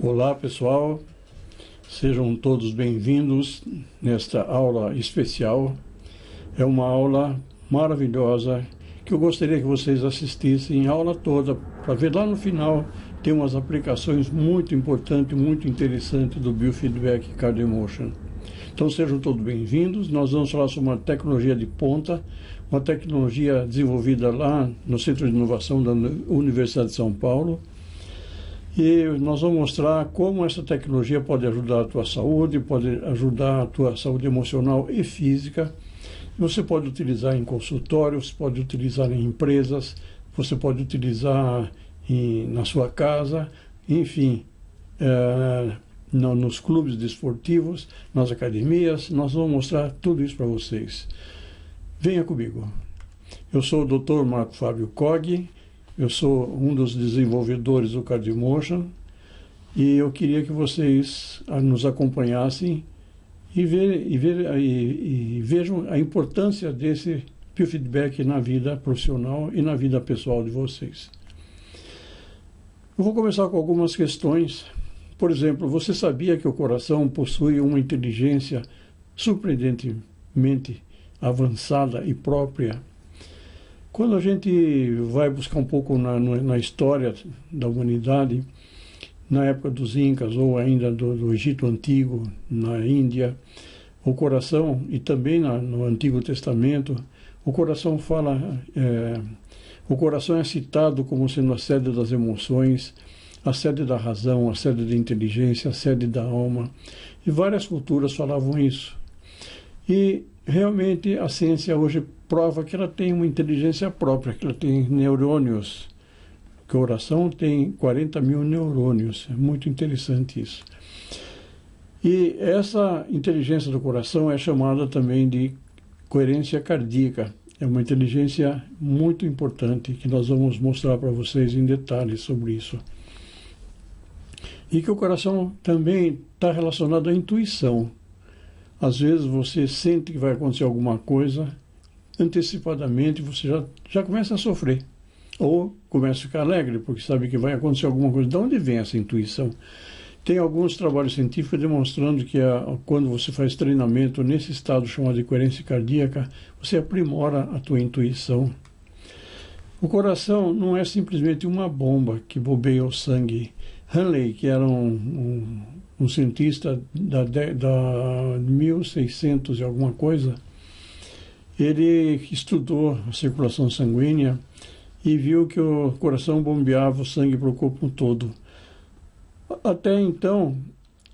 Olá pessoal, sejam todos bem-vindos nesta aula especial. É uma aula maravilhosa que eu gostaria que vocês assistissem a aula toda para ver lá no final. Tem umas aplicações muito importantes, muito interessantes do Biofeedback Cardio Emotion. Então sejam todos bem-vindos. Nós vamos falar sobre uma tecnologia de ponta, uma tecnologia desenvolvida lá no Centro de Inovação da Universidade de São Paulo. E nós vamos mostrar como essa tecnologia pode ajudar a tua saúde, pode ajudar a tua saúde emocional e física. Você pode utilizar em consultórios, pode utilizar em empresas, você pode utilizar na sua casa, enfim, nos clubes desportivos, nas academias. Nós vamos mostrar tudo isso para vocês. Venha comigo. Eu sou o Dr. Marco Fábio Coggi. Eu sou um dos desenvolvedores do Cardio Emotion e eu queria que vocês nos acompanhassem e vejam a importância desse biofeedback na vida profissional e na vida pessoal de vocês. Eu vou começar com algumas questões. Por exemplo, você sabia que o coração possui uma inteligência surpreendentemente avançada e própria? Quando a gente vai buscar um pouco na história da humanidade, na época dos Incas ou ainda do Egito Antigo, na Índia, o coração, e também no Antigo Testamento, o coração o coração é citado como sendo a sede das emoções, a sede da razão, a sede da inteligência, a sede da alma, e várias culturas falavam isso. E realmente a ciência hoje prova que ela tem uma inteligência própria, que ela tem neurônios. O coração tem 40 mil neurônios, é muito interessante isso. E essa inteligência do coração é chamada também de coerência cardíaca. É uma inteligência muito importante que nós vamos mostrar para vocês em detalhes sobre isso. E que o coração também está relacionado à intuição. Às vezes você sente que vai acontecer alguma coisa, antecipadamente você já começa a sofrer. Ou começa a ficar alegre, porque sabe que vai acontecer alguma coisa. De onde vem essa intuição? Tem alguns trabalhos científicos demonstrando que quando você faz treinamento nesse estado chamado de coerência cardíaca, você aprimora a tua intuição. O coração não é simplesmente uma bomba que bombeia o sangue. Hanley, que era um cientista da 1600 e alguma coisa, ele estudou a circulação sanguínea e viu que o coração bombeava o sangue para o corpo todo. Até então,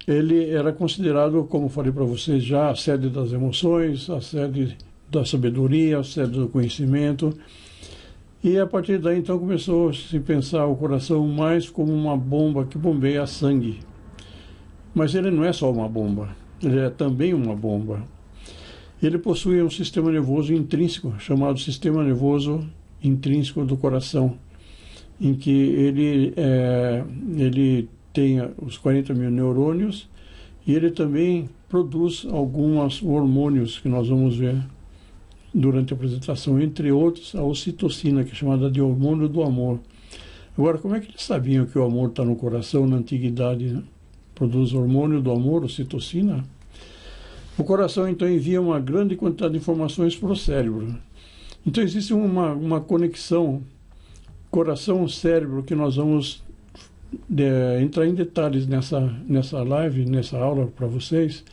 ele era considerado, como falei para vocês já, a sede das emoções, a sede da sabedoria, a sede do conhecimento. E a partir daí, então, começou a se pensar o coração mais como uma bomba que bombeia sangue. Mas ele não é só uma bomba, ele é também uma bomba. Ele possui um sistema nervoso intrínseco, chamado sistema nervoso intrínseco do coração, em que ele tem os 40 mil neurônios e ele também produz alguns hormônios que nós vamos ver durante a apresentação, entre outros a ocitocina, que é chamada de hormônio do amor. Agora, como é que eles sabiam que o amor está no coração na antiguidade, né? Produz hormônio do amor, ocitocina. O coração, então, envia uma grande quantidade de informações para o cérebro. Então, existe uma conexão coração-cérebro que nós vamos entrar em detalhes nessa live, nessa aula para vocês,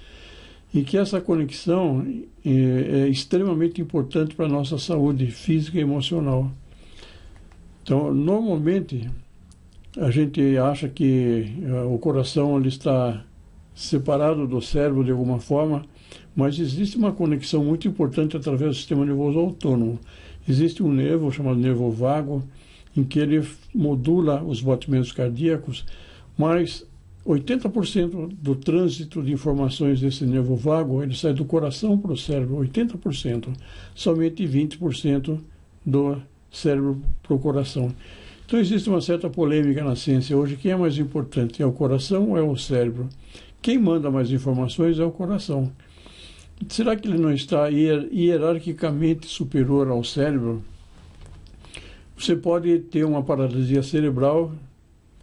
e que essa conexão é extremamente importante para a nossa saúde física e emocional. Então, normalmente, a gente acha que o coração ele está separado do cérebro de alguma forma, mas existe uma conexão muito importante através do sistema nervoso autônomo. Existe um nervo chamado nervo vago, em que ele modula os batimentos cardíacos, mas 80% do trânsito de informações desse nervo vago ele sai do coração para o cérebro, 80%, somente 20% do cérebro para o coração. Então existe uma certa polêmica na ciência hoje, quem é mais importante, é o coração ou é o cérebro? Quem manda mais informações é o coração. Será que ele não está hierarquicamente superior ao cérebro? Você pode ter uma paralisia cerebral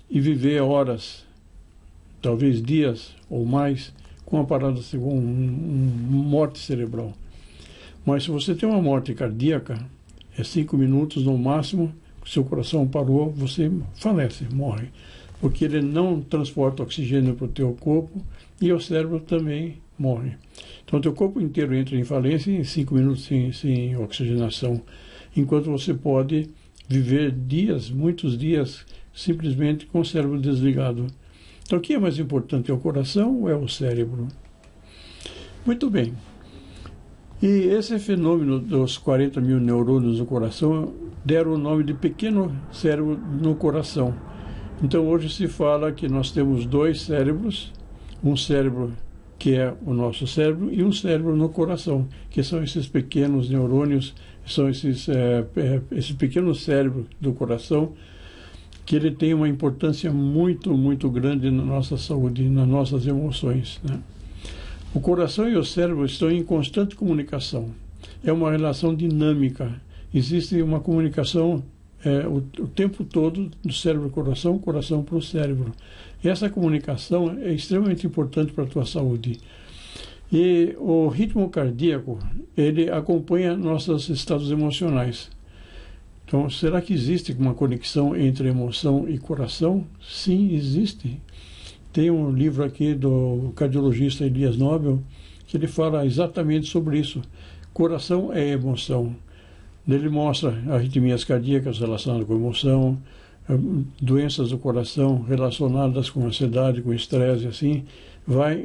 e viver horas talvez dias ou mais, com a parada, com morte cerebral. Mas se você tem uma morte cardíaca, é 5 minutos no máximo, seu coração parou, você falece, morre. Porque ele não transporta oxigênio para o teu corpo e o cérebro também morre. Então, o teu corpo inteiro entra em falência em 5 minutos sem oxigenação, enquanto você pode viver dias, muitos dias, simplesmente com o cérebro desligado. Então, o que é mais importante, é o coração ou é o cérebro? Muito bem. E esse fenômeno dos 40 mil neurônios no coração deram o nome de pequeno cérebro no coração. Então, hoje se fala que nós temos 2 cérebros, um cérebro que é o nosso cérebro e um cérebro no coração, que são esses pequenos neurônios, são esse pequeno cérebro do coração, que ele tem uma importância muito, muito grande na nossa saúde, nas nossas emoções, né? O coração e o cérebro estão em constante comunicação. É uma relação dinâmica. Existe uma comunicação o tempo todo do cérebro para o coração, coração para o cérebro. E essa comunicação é extremamente importante para a tua saúde. E o ritmo cardíaco, ele acompanha nossos estados emocionais. Então, será que existe uma conexão entre emoção e coração? Sim, existe. Tem um livro aqui do cardiologista Elias Nobel que ele fala exatamente sobre isso. Coração é emoção. Ele mostra arritmias cardíacas relacionadas com emoção, doenças do coração relacionadas com ansiedade, com estresse, assim.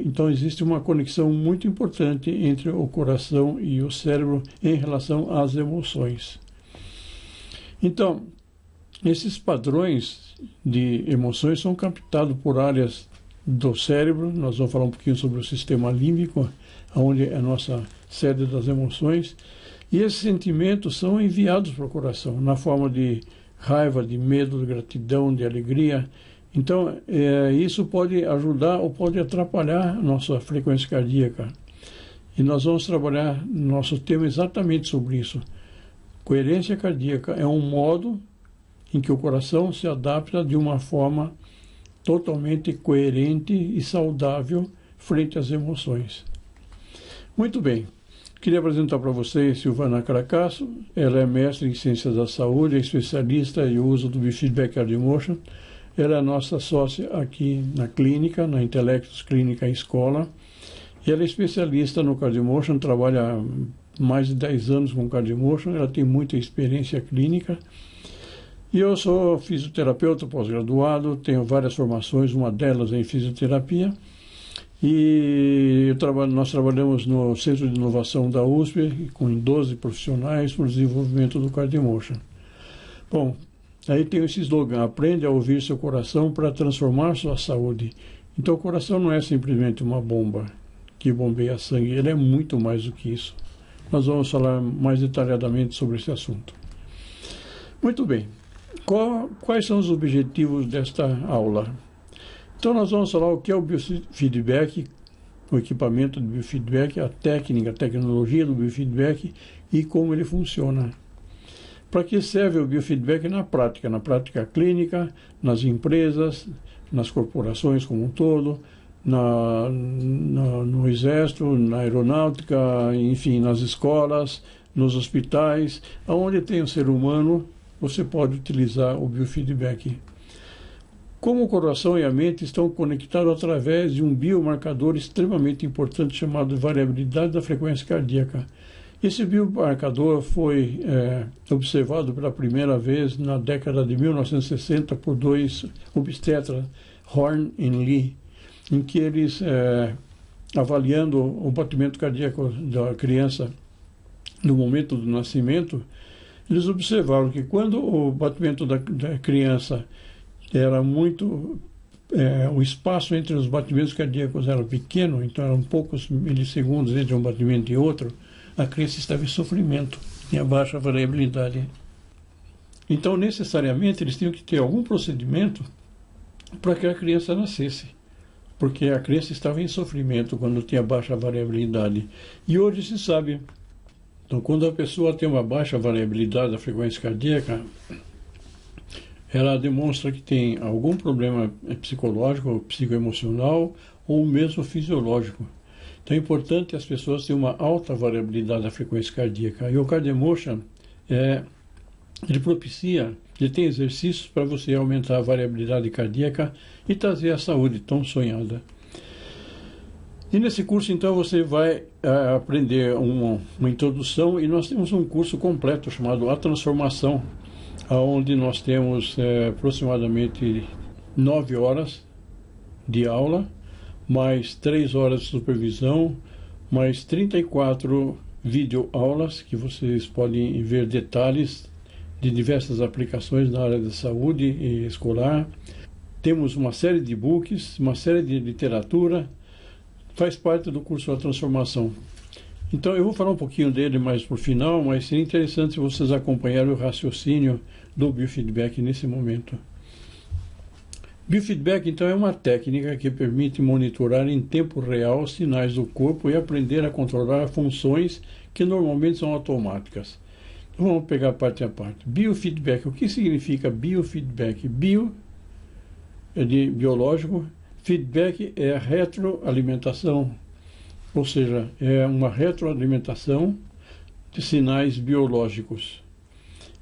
Então, existe uma conexão muito importante entre o coração e o cérebro em relação às emoções. Então, esses padrões de emoções são captados por áreas do cérebro. Nós vamos falar um pouquinho sobre o sistema límbico, onde é a nossa sede das emoções. E esses sentimentos são enviados para o coração, na forma de raiva, de medo, de gratidão, de alegria. Então, isso pode ajudar ou pode atrapalhar a nossa frequência cardíaca. E nós vamos trabalhar no nosso tema exatamente sobre isso. Coerência cardíaca é um modo em que o coração se adapta de uma forma totalmente coerente e saudável frente às emoções. Muito bem. Queria apresentar para vocês Silvana Caracasso. Ela é mestre em Ciências da Saúde, é especialista em uso do Biofeedback Cardiomotion. Ela é nossa sócia aqui na clínica, na Intelectus Clínica Escola. E ela é especialista no Cardiomotion, trabalha há mais de 10 anos com Cardiomotion, ela tem muita experiência clínica. E eu sou fisioterapeuta pós-graduado, tenho várias formações, uma delas é em fisioterapia. E nós trabalhamos no Centro de Inovação da USP, com 12 profissionais para o desenvolvimento do Cardiomotion. Bom, aí tem esse slogan: aprende a ouvir seu coração para transformar sua saúde. Então, o coração não é simplesmente uma bomba que bombeia sangue, ele é muito mais do que isso. Nós vamos falar mais detalhadamente sobre esse assunto. Muito bem. Quais são os objetivos desta aula? Então, nós vamos falar o que é o biofeedback, o equipamento de biofeedback, a técnica, a tecnologia do biofeedback e como ele funciona. Para que serve o biofeedback na prática clínica, nas empresas, nas corporações como um todo, no exército, na aeronáutica, enfim, nas escolas, nos hospitais, onde tem o ser humano, você pode utilizar o biofeedback. Como o coração e a mente estão conectados através de um biomarcador extremamente importante chamado variabilidade da frequência cardíaca. Esse biomarcador foi observado pela primeira vez na década de 1960 por 2 obstetras, Horn e Lee, em que eles, avaliando o batimento cardíaco da criança no momento do nascimento, eles observaram que quando o batimento da criança era muito... o espaço entre os batimentos cardíacos era pequeno, então eram poucos milissegundos entre um batimento e outro, a criança estava em sofrimento, tinha baixa variabilidade. Então, necessariamente, eles tinham que ter algum procedimento para que a criança nascesse, porque a criança estava em sofrimento quando tinha baixa variabilidade. E hoje se sabe, então, quando a pessoa tem uma baixa variabilidade da frequência cardíaca, ela demonstra que tem algum problema psicológico, psicoemocional ou mesmo fisiológico. Então é importante as pessoas terem uma alta variabilidade da frequência cardíaca. E o CardioEmotion, ele propicia, ele tem exercícios para você aumentar a variabilidade cardíaca e trazer a saúde tão sonhada. E nesse curso, então, você vai aprender uma introdução, e nós temos um curso completo chamado A Transformação, onde nós temos aproximadamente 9 horas de aula, mais 3 horas de supervisão, mais 34 videoaulas, que vocês podem ver detalhes de diversas aplicações na área da saúde e escolar. Temos uma série de books, uma série de literatura, faz parte do curso da transformação. Então eu vou falar um pouquinho dele mais por final, mas seria interessante vocês acompanharem o raciocínio do biofeedback nesse momento. Biofeedback, então, é uma técnica que permite monitorar em tempo real sinais do corpo e aprender a controlar funções que normalmente são automáticas. Então, vamos pegar parte a parte. Biofeedback, o que significa biofeedback? Bio é de biológico, feedback é retroalimentação, ou seja, é uma retroalimentação de sinais biológicos.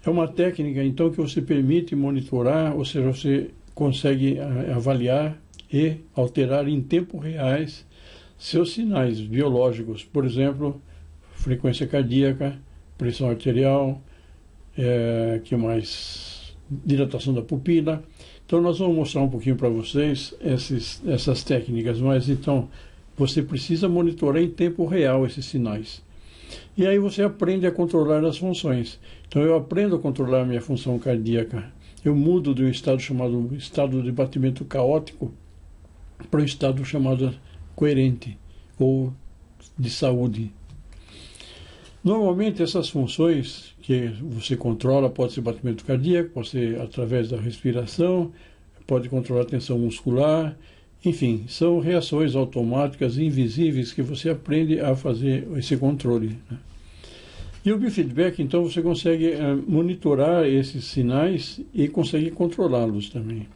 É uma técnica, então, que você permite monitorar, ou seja, você consegue avaliar e alterar em tempo reais seus sinais biológicos, por exemplo, frequência cardíaca, pressão arterial, que mais? Dilatação da pupila. Então nós vamos mostrar um pouquinho para vocês essas técnicas, mas então você precisa monitorar em tempo real esses sinais. E aí você aprende a controlar as funções. Então eu aprendo a controlar a minha função cardíaca. Eu mudo de um estado chamado estado de batimento caótico para um estado chamado coerente ou de saúde. Normalmente essas funções que você controla, pode ser batimento cardíaco, pode ser através da respiração, pode controlar a tensão muscular, enfim, são reações automáticas invisíveis que você aprende a fazer esse controle, né? E o biofeedback, então, você consegue monitorar esses sinais e consegue controlá-los também.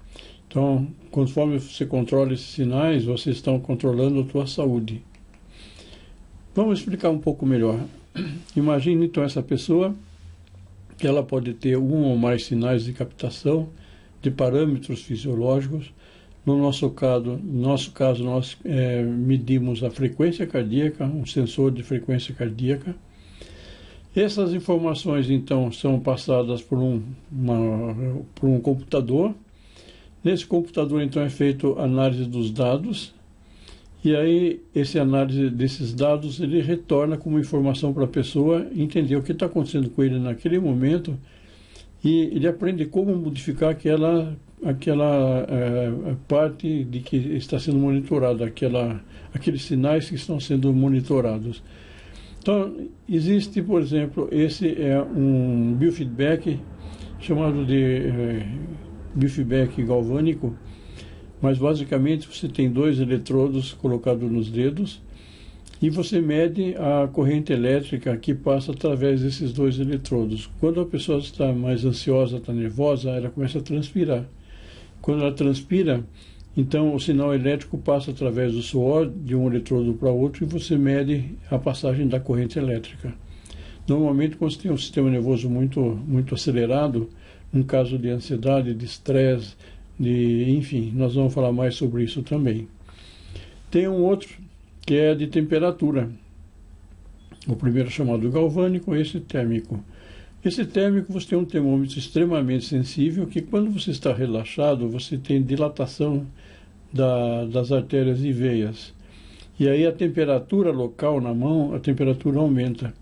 Então, conforme você controla esses sinais, vocês estão controlando a tua saúde. Vamos explicar um pouco melhor. Imagine, então, essa pessoa, que ela pode ter um ou mais sinais de captação de parâmetros fisiológicos. No nosso caso, nós medimos a frequência cardíaca, um sensor de frequência cardíaca. Essas informações, então, são passadas por um computador. Nesse computador, então, é feita análise dos dados. E aí, essa análise desses dados, ele retorna como informação para a pessoa entender o que está acontecendo com ele naquele momento. E ele aprende como modificar aquela parte de que está sendo monitorada, aqueles sinais que estão sendo monitorados. Então, existe, por exemplo, esse é um biofeedback chamado de biofeedback galvânico, mas basicamente você tem 2 eletrodos colocados nos dedos e você mede a corrente elétrica que passa através desses 2 eletrodos. Quando a pessoa está mais ansiosa, está nervosa, ela começa a transpirar. Quando ela transpira, então o sinal elétrico passa através do suor de um eletrodo para outro e você mede a passagem da corrente elétrica. Normalmente, quando você tem um sistema nervoso muito acelerado, um caso de ansiedade, de estresse, enfim, nós vamos falar mais sobre isso também. Tem um outro que é de temperatura. O primeiro chamado galvânico, esse térmico. Esse térmico, você tem um termômetro extremamente sensível, que quando você está relaxado, você tem dilatação das artérias e veias. E aí a temperatura local na mão, a temperatura aumenta.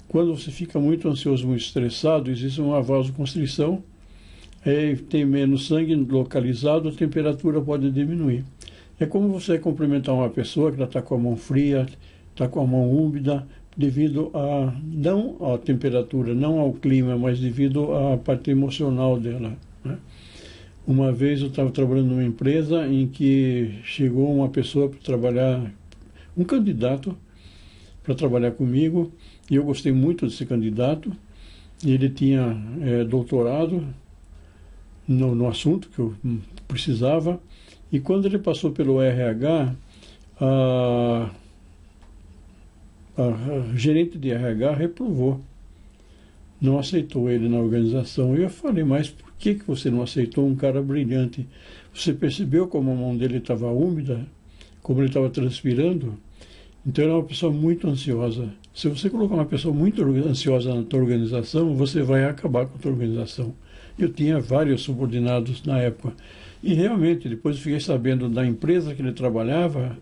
Quando você fica muito ansioso, muito estressado, existe uma vasoconstrição, tem menos sangue localizado, a temperatura pode diminuir. É como você cumprimentar uma pessoa que está com a mão fria, está com a mão úmida, devido não à temperatura, não ao clima, mas devido à parte emocional dela, né? Uma vez eu estava trabalhando numa empresa em que chegou uma pessoa para trabalhar, um candidato para trabalhar comigo, e eu gostei muito desse candidato. Ele tinha doutorado no assunto que eu precisava. E quando ele passou pelo RH, a gerente de RH reprovou, não aceitou ele na organização. E eu falei, mas por que você não aceitou um cara brilhante? Você percebeu como a mão dele estava úmida, como ele estava transpirando? Então ele é uma pessoa muito ansiosa. Se você colocar uma pessoa muito ansiosa na tua organização, você vai acabar com a tua organização. Eu tinha vários subordinados na época. E realmente, depois eu fiquei sabendo da empresa que ele trabalhava,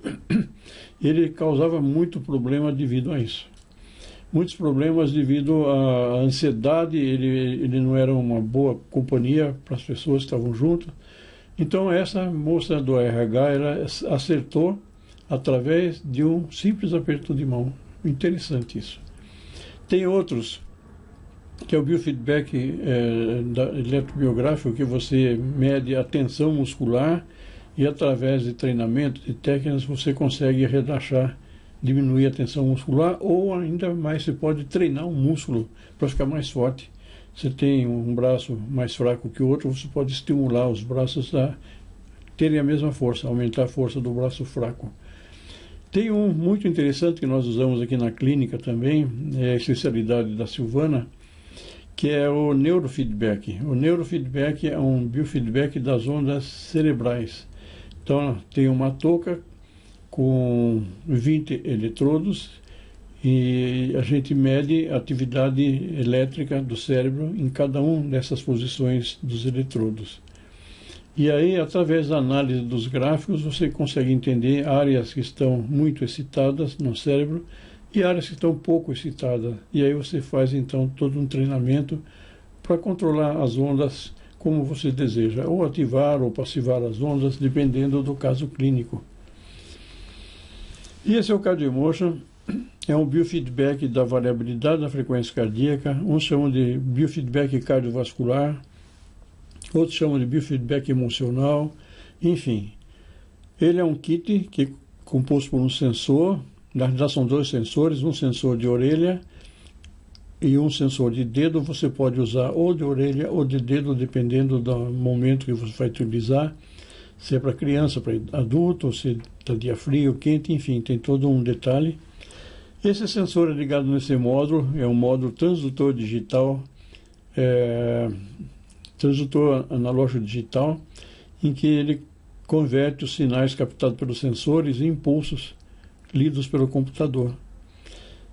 ele causava muito problema devido a isso. Muitos problemas devido à ansiedade, ele não era uma boa companhia para as pessoas que estavam juntas. Então essa moça do RH, ela acertou através de um simples aperto de mão. Interessante isso. Tem outros, que é o biofeedback eletrobiográfico, que você mede a tensão muscular e através de treinamento, de técnicas, você consegue relaxar, diminuir a tensão muscular, ou ainda mais, você pode treinar um músculo para ficar mais forte. Você tem um braço mais fraco que o outro, você pode estimular os braços a terem a mesma força, aumentar a força do braço fraco. Tem um muito interessante que nós usamos aqui na clínica também, é a especialidade da Silvana, que é o neurofeedback. O neurofeedback é um biofeedback das ondas cerebrais. Então, tem uma touca com 20 eletrodos e a gente mede a atividade elétrica do cérebro em cada uma dessas posições dos eletrodos. E aí, através da análise dos gráficos, você consegue entender áreas que estão muito excitadas no cérebro e áreas que estão pouco excitadas. E aí você faz, então, todo um treinamento para controlar as ondas como você deseja, ou ativar ou passivar as ondas, dependendo do caso clínico. E esse é o CardioEmotion, é um biofeedback da variabilidade da frequência cardíaca, uns chamam de biofeedback cardiovascular, outros chamam de biofeedback emocional, enfim. Ele é um kit que é composto por um sensor, na realidade são dois sensores, um sensor de orelha e um sensor de dedo. Você pode usar ou de orelha ou de dedo, dependendo do momento que você vai utilizar, se é para criança, para adulto, se está dia frio, quente, enfim, tem todo um detalhe. Esse sensor é ligado nesse módulo, é um módulo transdutor digital, transdutor analógico digital, em que ele converte os sinais captados pelos sensores em impulsos lidos pelo computador.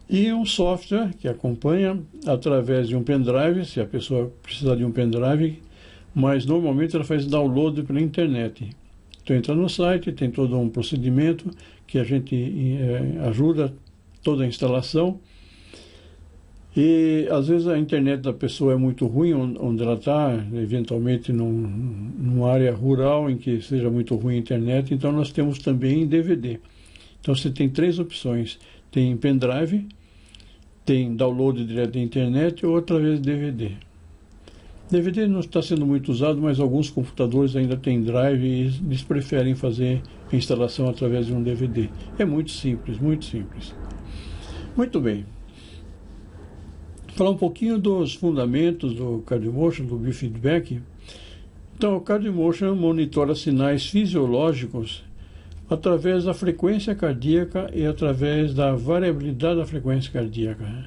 E um software que acompanha através de um pendrive, se a pessoa precisar de um pendrive, mas normalmente ela faz download pela internet. Então entra no site, tem todo um procedimento que a gente ajuda toda a instalação. E às vezes a internet da pessoa é muito ruim onde ela está, eventualmente numa área rural em que seja muito ruim a internet, então nós temos também DVD. Então você tem três opções, tem pendrive, tem download direto da internet ou através de DVD. DVD não está sendo muito usado, mas alguns computadores ainda têm drive e eles preferem fazer a instalação através de um DVD. É muito simples, muito simples. Muito bem. Falar um pouquinho dos fundamentos do CardioEmotion, do biofeedback. Então, o CardioEmotion monitora sinais fisiológicos através da frequência cardíaca e através da variabilidade da frequência cardíaca.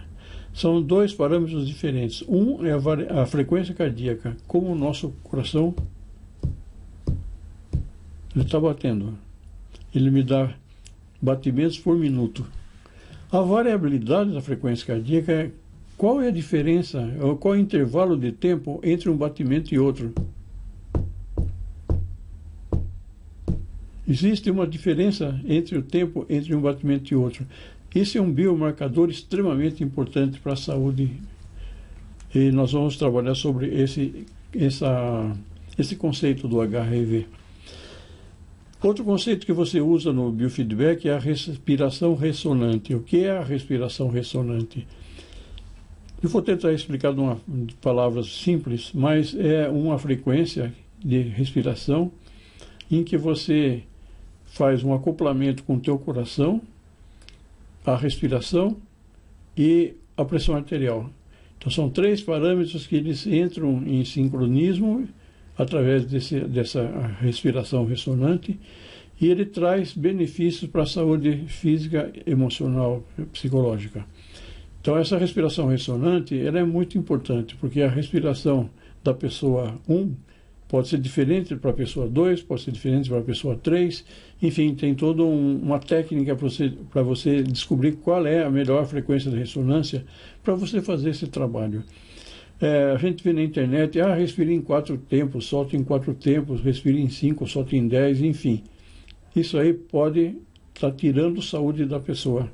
São dois parâmetros diferentes. Um é a frequência cardíaca, como o nosso coração está batendo. Ele me dá batimentos por minuto. A variabilidade da frequência cardíaca é qual é a diferença, ou qual é o intervalo de tempo entre um batimento e outro. Existe uma diferença entre o tempo entre um batimento e outro. Esse é um biomarcador extremamente importante para a saúde. E nós vamos trabalhar sobre esse conceito do HRV. Outro conceito que você usa no biofeedback é a respiração ressonante. O que é a respiração ressonante? Eu vou tentar explicar de palavras simples, mas é uma frequência de respiração em que você faz um acoplamento com o teu coração, a respiração e a pressão arterial. Então são três parâmetros que eles entram em sincronismo através dessa respiração ressonante, e ele traz benefícios para a saúde física, emocional, psicológica. Então essa respiração ressonante, ela é muito importante, porque a respiração da pessoa 1 pode ser diferente para a pessoa 2, pode ser diferente para a pessoa 3, enfim, tem toda uma técnica para você descobrir qual é a melhor frequência de ressonância para você fazer esse trabalho. A gente vê na internet, respire em 4 tempos, solte em 4 tempos, respire em 5, solte em 10, enfim. Isso aí pode estar tirando saúde da pessoa.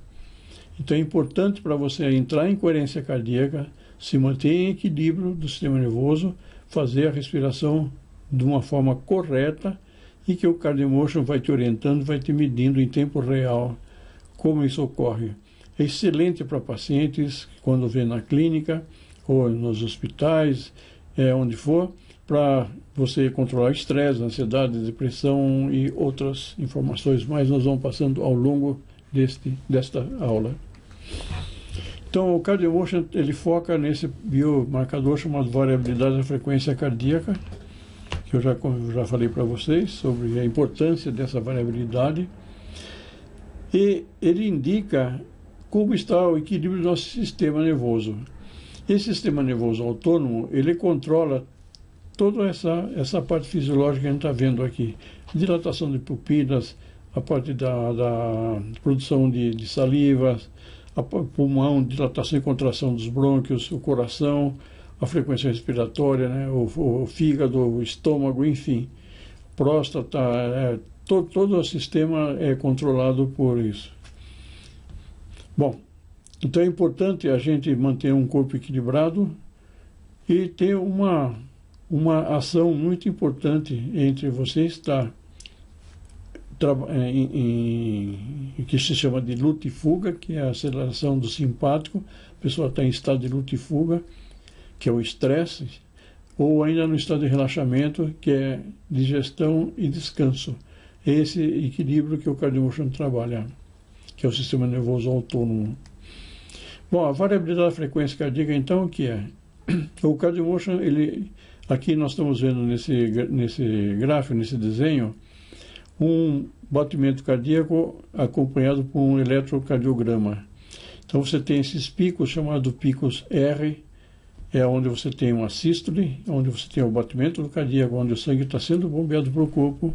Então é importante para você entrar em coerência cardíaca, se manter em equilíbrio do sistema nervoso, fazer a respiração de uma forma correta e que o CardioEmotion vai te orientando, vai te medindo em tempo real como isso ocorre. É excelente para pacientes quando vê na clínica ou nos hospitais, onde for, para você controlar estresse, ansiedade, depressão e outras informações mais nós vamos passando ao longo desta aula. Então o CardioEmotion ele foca nesse biomarcador chamado variabilidade da frequência cardíaca, que eu já falei para vocês sobre a importância dessa variabilidade, e ele indica como está o equilíbrio do nosso sistema nervoso. Esse sistema nervoso autônomo, ele controla toda essa parte fisiológica que a gente está vendo aqui. Dilatação de pupilas, a parte da produção de saliva, a pulmão, dilatação e contração dos brônquios, o coração, a frequência respiratória, né, o fígado, o estômago, enfim, próstata, todo o sistema é controlado por isso. Bom, então é importante a gente manter um corpo equilibrado e ter uma ação muito importante entre você estar que se chama de luta e fuga, que é a aceleração do simpático, a pessoa está em estado de luta e fuga, que é o estresse, ou ainda no estado de relaxamento, que é digestão e descanso. É esse equilíbrio que o CardioEmotion trabalha, que é o sistema nervoso autônomo. Bom, a variabilidade da frequência cardíaca, então, o que é? O CardioEmotion, aqui nós estamos vendo nesse gráfico, nesse desenho, um batimento cardíaco acompanhado por um eletrocardiograma. Então você tem esses picos chamados picos R, é onde você tem uma sístole, onde você tem o batimento do cardíaco, onde o sangue está sendo bombeado para o corpo.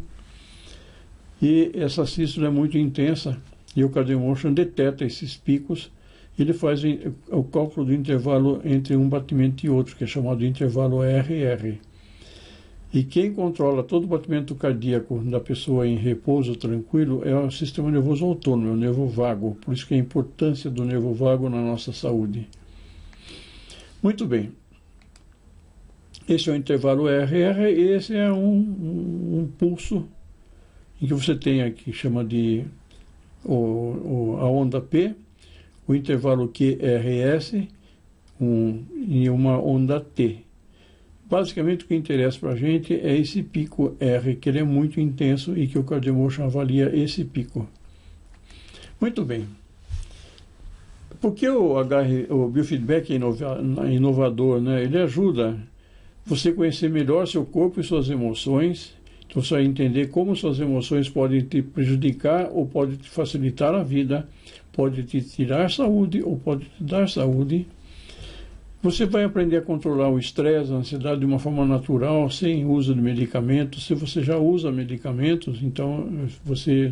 E essa sístole é muito intensa e o CardioEmotion detecta esses picos. Ele faz o cálculo do intervalo entre um batimento e outro, que é chamado de intervalo RR. E quem controla todo o batimento cardíaco da pessoa em repouso tranquilo é o sistema nervoso autônomo, é o nervo vago. Por isso que a importância do nervo vago na nossa saúde. Muito bem. Esse é o intervalo RR e esse é um pulso em que você tem aqui, chama de a onda P, o intervalo QRS e uma onda T. Basicamente o que interessa para a gente é esse pico R, que ele é muito intenso e que o CardioEmotion avalia esse pico. Muito bem. Porque o biofeedback é inovador, né? Ele ajuda você a conhecer melhor seu corpo e suas emoções. Então você vai entender como suas emoções podem te prejudicar ou podem te facilitar a vida, pode te tirar saúde ou pode te dar saúde. Você vai aprender a controlar o estresse, a ansiedade de uma forma natural, sem uso de medicamentos. Se você já usa medicamentos, então você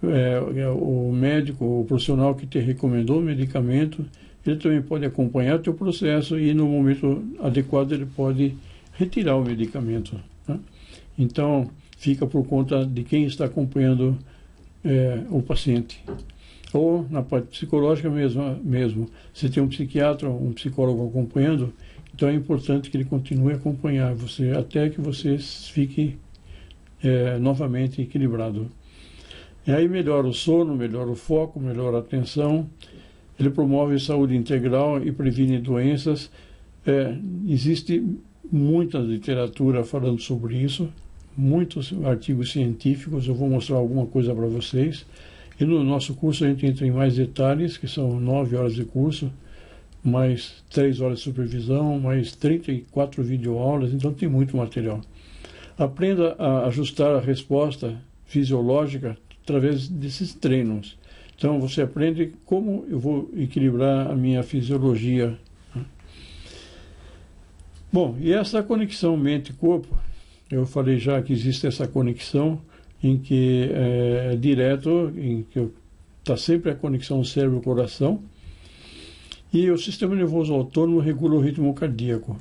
o médico, o profissional que te recomendou o medicamento, ele também pode acompanhar o teu processo e no momento adequado ele pode retirar o medicamento, né? Então fica por conta de quem está acompanhando o paciente. Ou na parte psicológica mesmo, se tem um psiquiatra, um psicólogo acompanhando, então é importante que ele continue a acompanhar você até que você fique novamente equilibrado. E aí melhora o sono, melhora o foco, melhora a atenção, ele promove saúde integral e previne doenças. Existe muita literatura falando sobre isso, muitos artigos científicos, eu vou mostrar alguma coisa para vocês. E no nosso curso a gente entra em mais detalhes, que são 9 horas de curso, mais 3 horas de supervisão, mais 34 videoaulas, então tem muito material. aprenda a ajustar a resposta fisiológica através desses treinos. Então, você aprende como eu vou equilibrar a minha fisiologia. Bom, e essa conexão mente-corpo, eu falei já que existe essa conexão em que é direto, em que está sempre a conexão cérebro-coração, e o sistema nervoso autônomo regula o ritmo cardíaco,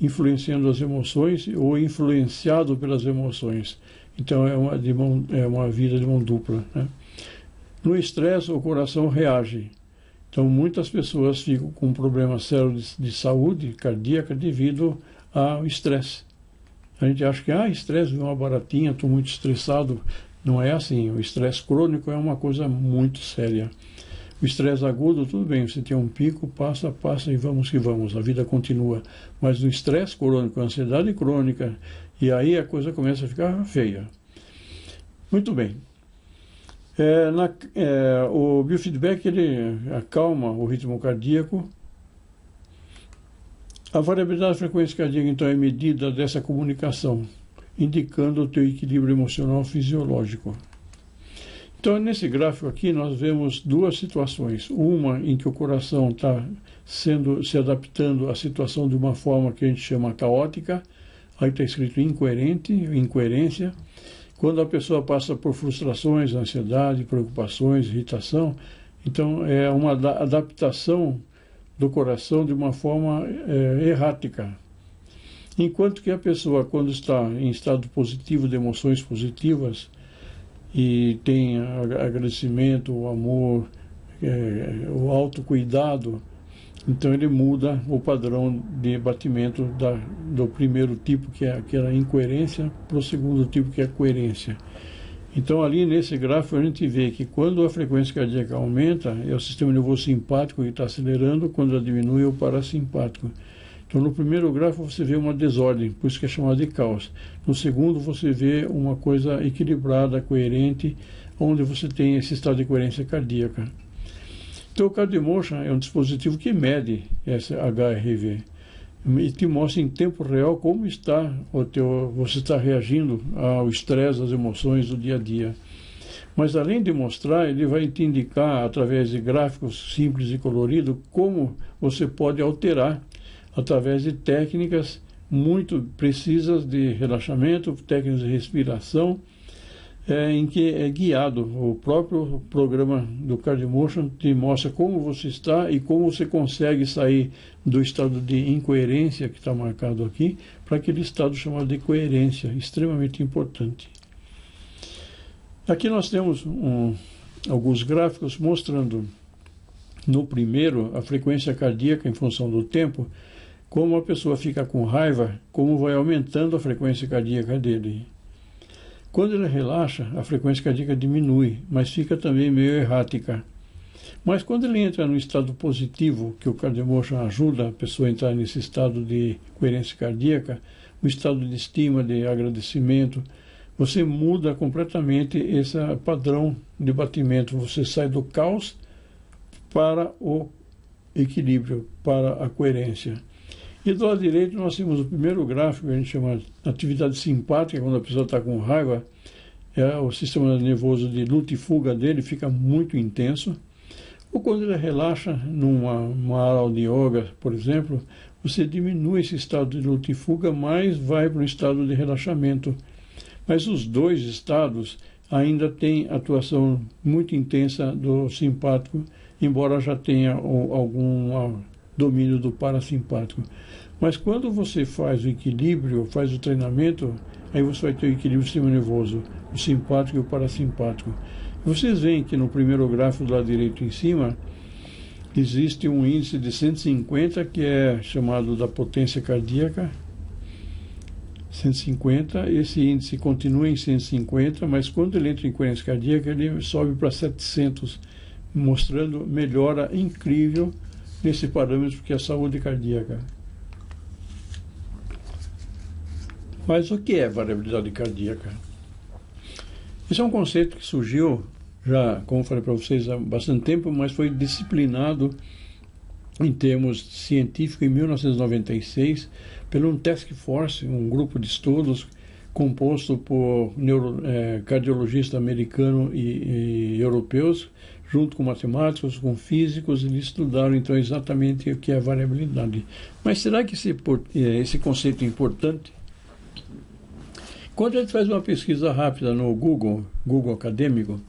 influenciando as emoções ou influenciado pelas emoções. Então é uma vida de mão dupla, né? No estresse, o coração reage. Então muitas pessoas ficam com problemas sérios de saúde cardíaca devido ao estresse. A gente acha que estresse é uma baratinha, estou muito estressado. Não é assim. O estresse crônico é uma coisa muito séria. O estresse agudo, tudo bem, você tem um pico, passa e vamos que vamos, a vida continua. Mas o estresse crônico, a ansiedade crônica, e aí a coisa começa a ficar feia. Muito bem. O biofeedback, ele acalma o ritmo cardíaco. A variabilidade da frequência cardíaca, então, é medida dessa comunicação, indicando o teu equilíbrio emocional fisiológico. Então, nesse gráfico aqui, nós vemos duas situações. Uma em que o coração está se adaptando à situação de uma forma que a gente chama caótica, aí está escrito incoerente, incoerência. Quando a pessoa passa por frustrações, ansiedade, preocupações, irritação, então é uma adaptação do coração de uma forma errática. Enquanto que a pessoa, quando está em estado positivo de emoções positivas, e tem agradecimento, o amor, o autocuidado, então ele muda o padrão de batimento do primeiro tipo, que é aquela incoerência, para o segundo tipo, que é a coerência. Então ali nesse gráfico a gente vê que quando a frequência cardíaca aumenta, é o sistema nervoso simpático que está acelerando, quando ela diminui é o parasimpático. Então no primeiro gráfico você vê uma desordem, por isso que é chamado de caos. No segundo você vê uma coisa equilibrada, coerente, onde você tem esse estado de coerência cardíaca. Então o CardioEmotion é um dispositivo que mede essa HRV e te mostra em tempo real como está você está reagindo ao estresse, às emoções do dia a dia. Mas além de mostrar, ele vai te indicar, através de gráficos simples e coloridos, como você pode alterar através de técnicas muito precisas de relaxamento, técnicas de respiração, em que é guiado. O próprio programa do CardioEmotion te mostra como você está e como você consegue sair do estado de incoerência que está marcado aqui para aquele estado chamado de coerência, extremamente importante. Aqui nós temos alguns gráficos mostrando no primeiro a frequência cardíaca em função do tempo, como a pessoa fica com raiva, como vai aumentando a frequência cardíaca dele. Quando ele relaxa, a frequência cardíaca diminui, mas fica também meio errática. Mas quando ele entra no estado positivo, que o CardioEmotion ajuda a pessoa a entrar nesse estado de coerência cardíaca, o estado de estima, de agradecimento, você muda completamente esse padrão de batimento. Você sai do caos para o equilíbrio, para a coerência. E do lado direito nós temos o primeiro gráfico, que a gente chama de atividade simpática, quando a pessoa está com raiva, o sistema nervoso de luta e fuga dele fica muito intenso. Ou quando ele relaxa numa aula de yoga, por exemplo, você diminui esse estado de luta e fuga, mas vai para um estado de relaxamento. Mas os dois estados ainda têm atuação muito intensa do simpático, embora já tenha algum domínio do parasimpático. Mas quando você faz o equilíbrio, faz o treinamento, aí você vai ter o equilíbrio do sistema nervoso, o simpático e o parasimpático. Vocês veem que no primeiro gráfico do lado direito em cima, existe um índice de 150, que é chamado da potência cardíaca. 150, esse índice continua em 150, mas quando ele entra em coerência cardíaca, ele sobe para 700, mostrando melhora incrível nesse parâmetro que é a saúde cardíaca. Mas o que é variabilidade cardíaca? Esse é um conceito que surgiu já, como falei para vocês, há bastante tempo, mas foi disciplinado em termos científicos em 1996 pelo Task Force, um grupo de estudos composto por cardiologistas americanos e europeus, junto com matemáticos, com físicos, eles estudaram então exatamente o que é a variabilidade. Mas será que esse conceito é importante? Quando a gente faz uma pesquisa rápida no Google acadêmico,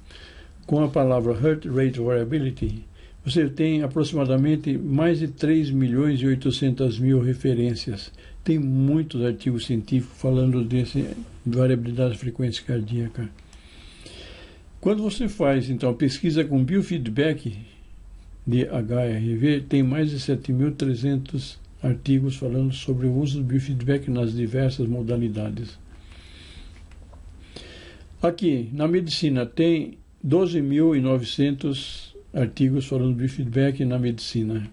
com a palavra Heart Rate Variability, você tem aproximadamente mais de 3.800.000 referências. Tem muitos artigos científicos falando desse variabilidade da frequência cardíaca. Quando você faz, então, pesquisa com biofeedback de HRV, tem mais de 7.300 artigos falando sobre o uso do biofeedback nas diversas modalidades. Aqui, na medicina, tem 12.900 artigos falando do biofeedback na medicina.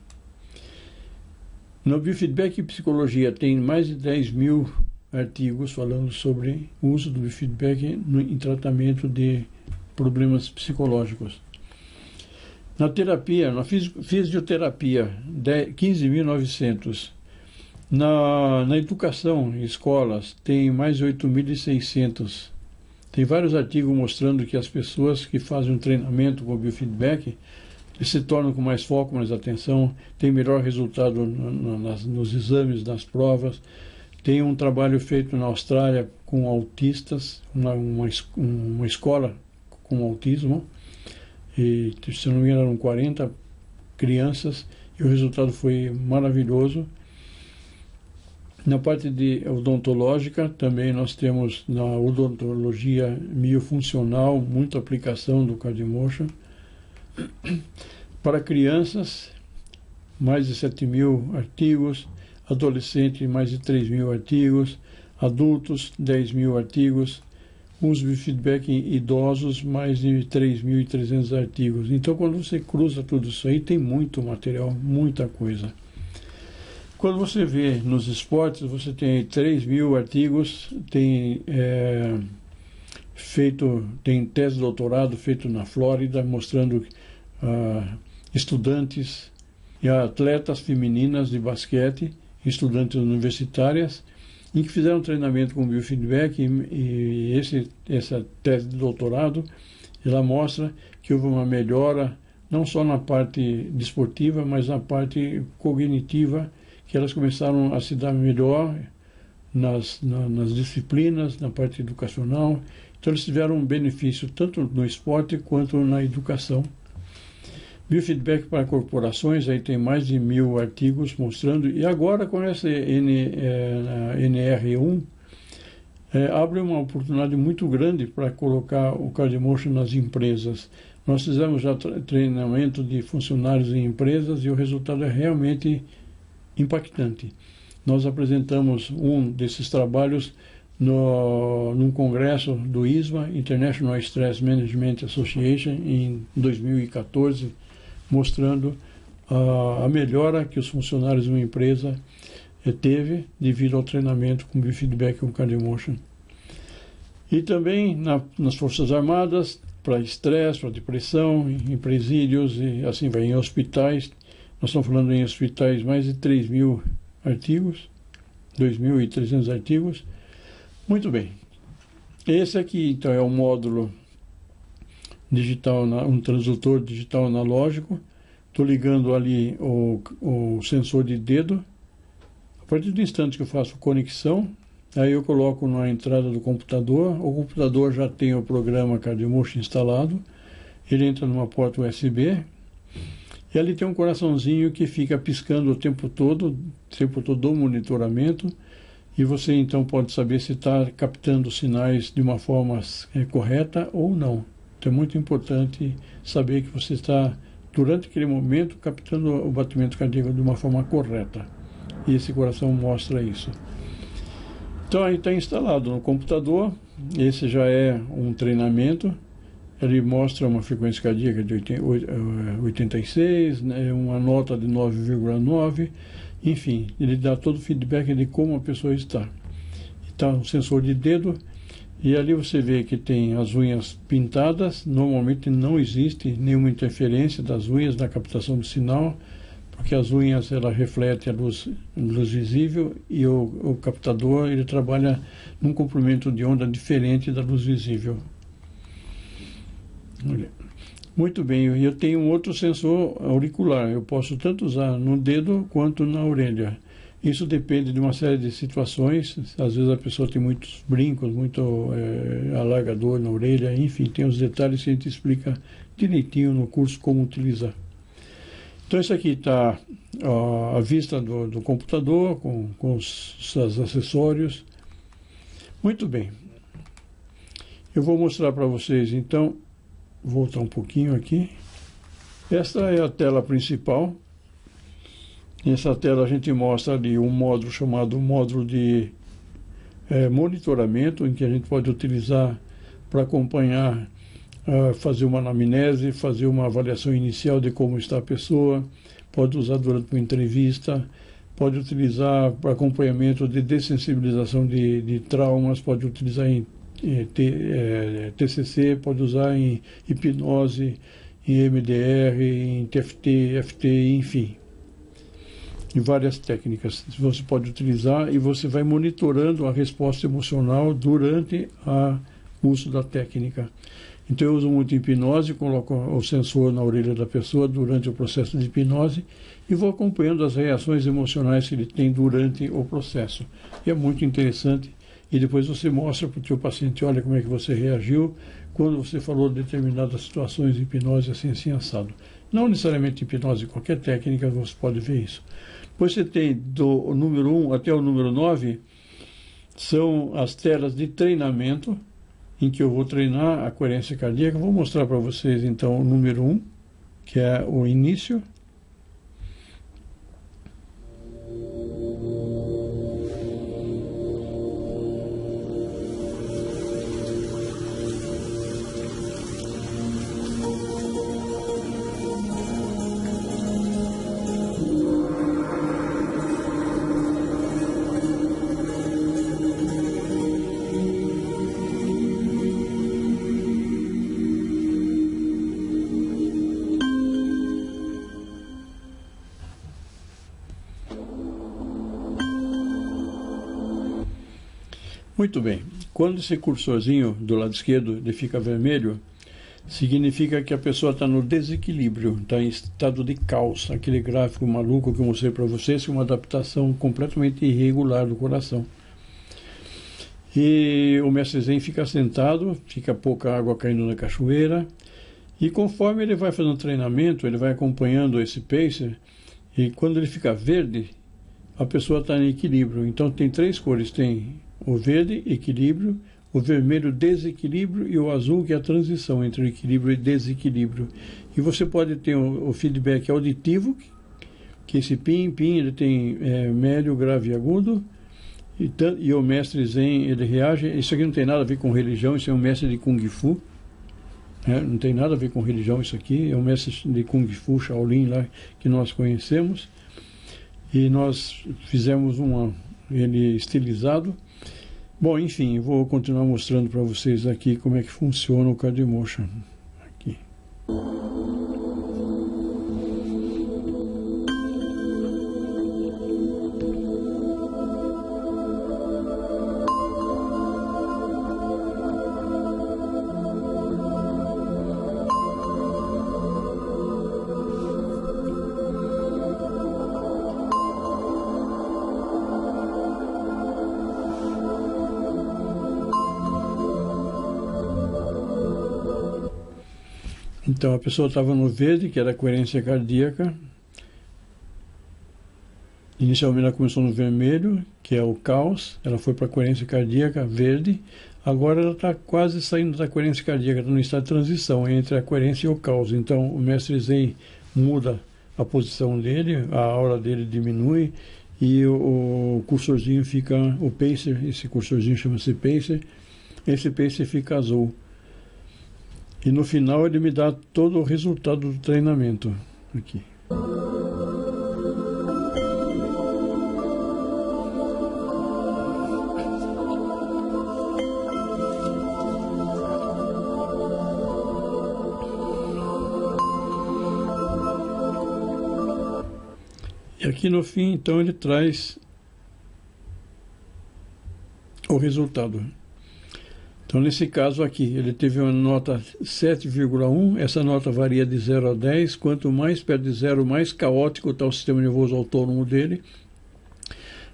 No biofeedback em psicologia, tem mais de 10.000 artigos falando sobre o uso do biofeedback em tratamento de problemas psicológicos. Na terapia, na fisioterapia, 15.900. Na educação, em escolas, tem mais de 8.600. Tem vários artigos mostrando que as pessoas que fazem um treinamento com biofeedback se tornam com mais foco, mais atenção, tem melhor resultado nos exames, nas provas. Tem um trabalho feito na Austrália com autistas, uma escola com autismo, e se não me engano eram 40 crianças, e o resultado foi maravilhoso. Na parte de odontológica, também nós temos na odontologia miofuncional muita aplicação do CardioMotion. Para crianças, mais de 7.000 artigos, adolescentes, mais de 3.000 artigos, adultos, 10.000 artigos, uso de feedback em idosos, mais de 3.300 artigos. Então, quando você cruza tudo isso aí, tem muito material, muita coisa. Quando você vê nos esportes, você tem 3.000 artigos, tem tese de doutorado feito na Flórida, mostrando estudantes e atletas femininas de basquete, estudantes universitárias, em que fizeram treinamento com biofeedback, e essa tese de doutorado, ela mostra que houve uma melhora, não só na parte desportiva, mas na parte cognitiva, que elas começaram a se dar melhor nas disciplinas, na parte educacional. Então eles tiveram um benefício tanto no esporte quanto na educação. Biofeedback para corporações, aí tem mais de 1.000 artigos mostrando, e agora com essa NR1, abre uma oportunidade muito grande para colocar o CardioMotion nas empresas. Nós fizemos já treinamento de funcionários em empresas e o resultado é realmente impactante. Nós apresentamos um desses trabalhos num congresso do ISMA, International Stress Management Association, em 2014, mostrando a melhora que os funcionários de uma empresa teve devido ao treinamento com biofeedback com CardioMotion. E também nas Forças Armadas, para estresse, para depressão, em presídios e assim vai, em hospitais. Nós estamos falando em hospitais mais de 3.000 artigos, 2.300 artigos. Muito bem. Esse aqui, então, é um módulo digital, um transdutor digital analógico. Estou ligando ali o sensor de dedo. A partir do instante que eu faço conexão, aí eu coloco na entrada do computador. O computador já tem o programa CardioMotion instalado. Ele entra numa porta USB. E ali tem um coraçãozinho que fica piscando o tempo todo do monitoramento, e você então pode saber se está captando sinais de uma forma correta ou não. Então é muito importante saber que você está, durante aquele momento, captando o batimento cardíaco de uma forma correta. E esse coração mostra isso. Então aí está instalado no computador, esse já é um treinamento. Ele mostra uma frequência cardíaca de 86, né, uma nota de 9,9, enfim, ele dá todo o feedback de como a pessoa está. Está um sensor de dedo, e ali você vê que tem as unhas pintadas. Normalmente não existe nenhuma interferência das unhas na captação do sinal, porque as unhas ela reflete a luz visível e o captador ele trabalha num comprimento de onda diferente da luz visível. Olha. Muito bem, eu tenho um outro sensor auricular, eu posso tanto usar no dedo quanto na orelha. Isso depende de uma série de situações, às vezes a pessoa tem muitos brincos, muito alargador na orelha, enfim, tem os detalhes que a gente explica direitinho no curso como utilizar. Então isso aqui está à vista do computador, com os seus acessórios. Muito bem, eu vou mostrar para vocês então. Vou voltar um pouquinho aqui. Esta é a tela principal. Nessa tela a gente mostra ali um módulo chamado módulo de monitoramento, em que a gente pode utilizar para acompanhar, fazer uma anamnese, fazer uma avaliação inicial de como está a pessoa, pode usar durante uma entrevista, pode utilizar para acompanhamento de dessensibilização de traumas, pode utilizar em TCC, pode usar em hipnose, em MDR, em TFT, FT, enfim, em várias técnicas você pode utilizar e você vai monitorando a resposta emocional durante o uso da técnica. Então eu uso muito hipnose, coloco o sensor na orelha da pessoa durante o processo de hipnose e vou acompanhando as reações emocionais que ele tem durante o processo. E é muito interessante. E depois você mostra para o teu paciente, olha como é que você reagiu quando você falou de determinadas situações de hipnose assim assado. Não necessariamente hipnose, qualquer técnica você pode ver isso. Depois você tem do número 1 até o número 9, são as telas de treinamento, em que eu vou treinar a coerência cardíaca. Vou mostrar para vocês então o número 1, que é o início. Muito bem, quando esse cursorzinho do lado esquerdo ele fica vermelho, significa que a pessoa está no desequilíbrio, está em estado de caos, aquele gráfico maluco que eu mostrei para vocês, que é uma adaptação completamente irregular do coração. E o mestre Zen fica sentado, fica pouca água caindo na cachoeira, e conforme ele vai fazendo treinamento, ele vai acompanhando esse pacer, e quando ele fica verde, a pessoa está em equilíbrio. Então tem 3 cores, tem o verde, equilíbrio, o vermelho, desequilíbrio, e o azul, que é a transição entre o equilíbrio e desequilíbrio. E você pode ter o feedback auditivo, que esse pim, ele tem médio, grave e agudo, e o mestre Zen, ele reage. Isso aqui não tem nada a ver com religião, isso é um mestre de Kung Fu, não tem nada a ver com religião isso aqui, é um mestre de Kung Fu, Shaolin, lá, que nós conhecemos, e nós fizemos ele estilizado. Bom, enfim, vou continuar mostrando para vocês aqui como é que funciona o Cardiomotion. Aqui. Então a pessoa estava no verde, que era a coerência cardíaca. Inicialmente ela começou no vermelho, que é o caos. Ela foi para a coerência cardíaca, verde. Agora ela está quase saindo da coerência cardíaca, está no estado de transição entre a coerência e o caos. Então o mestre Zen muda a posição dele, a aura dele diminui e o cursorzinho fica, o pacer, esse cursorzinho chama-se pacer, esse pacer fica azul. E no final ele me dá todo o resultado do treinamento aqui. E aqui no fim, então, ele traz o resultado. Então, nesse caso aqui, ele teve uma nota 7,1, essa nota varia de 0 a 10, quanto mais perto de 0, mais caótico está o sistema nervoso autônomo dele,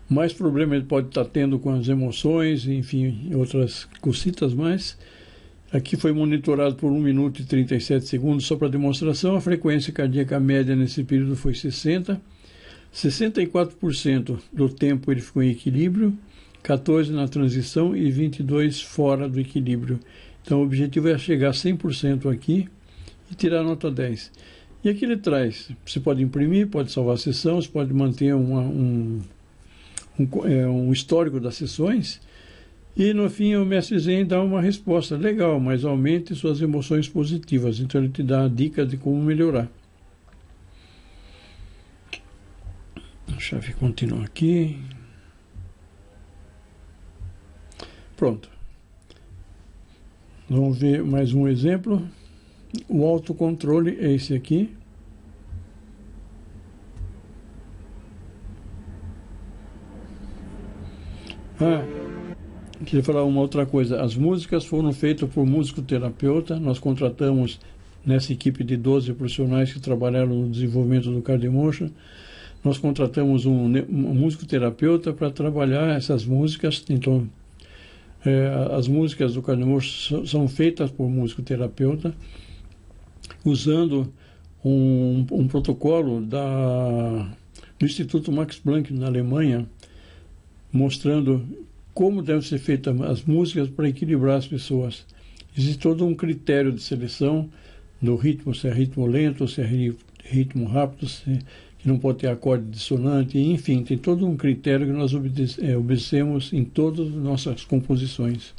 mais problema ele pode estar tendo com as emoções, enfim, outras cositas mais. Aqui foi monitorado por 1 minuto e 37 segundos, só para demonstração, a frequência cardíaca média nesse período foi 60, 64% do tempo ele ficou em equilíbrio, 14 na transição e 22 fora do equilíbrio. Então o objetivo é chegar a 100% aqui e tirar a nota 10. E aqui ele traz, você pode imprimir, pode salvar a sessão, você pode manter um histórico das sessões, e no fim o mestre Zen dá uma resposta legal, mas aumente suas emoções positivas. Então ele te dá a dica de como melhorar. A chave continua aqui. Pronto. Vamos ver mais um exemplo. O autocontrole é esse aqui. Queria falar uma outra coisa. As músicas foram feitas por musicoterapeuta. Nós contratamos nessa equipe de 12 profissionais que trabalharam no desenvolvimento do Cardiomotion. Nós contratamos um musicoterapeuta para trabalhar essas músicas. Então, as músicas do Cardiomotion são feitas por musicoterapeuta, usando um protocolo do Instituto Max Planck na Alemanha, mostrando como devem ser feitas as músicas para equilibrar as pessoas. Existe todo um critério de seleção do ritmo, se é ritmo lento, se é ritmo rápido, que não pode ter acorde dissonante, enfim, tem todo um critério que nós obedecemos em todas as nossas composições.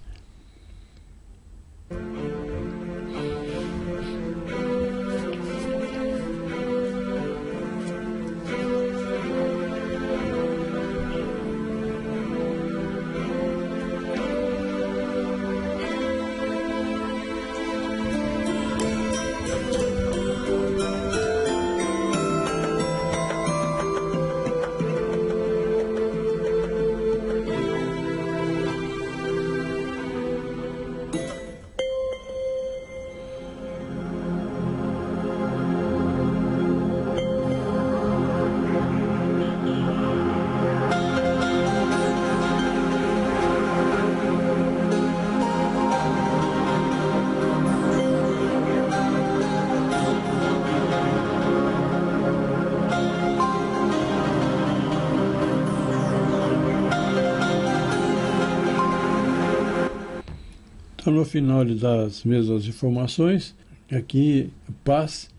Então, no final ele dá as mesmas informações. Aqui, paz.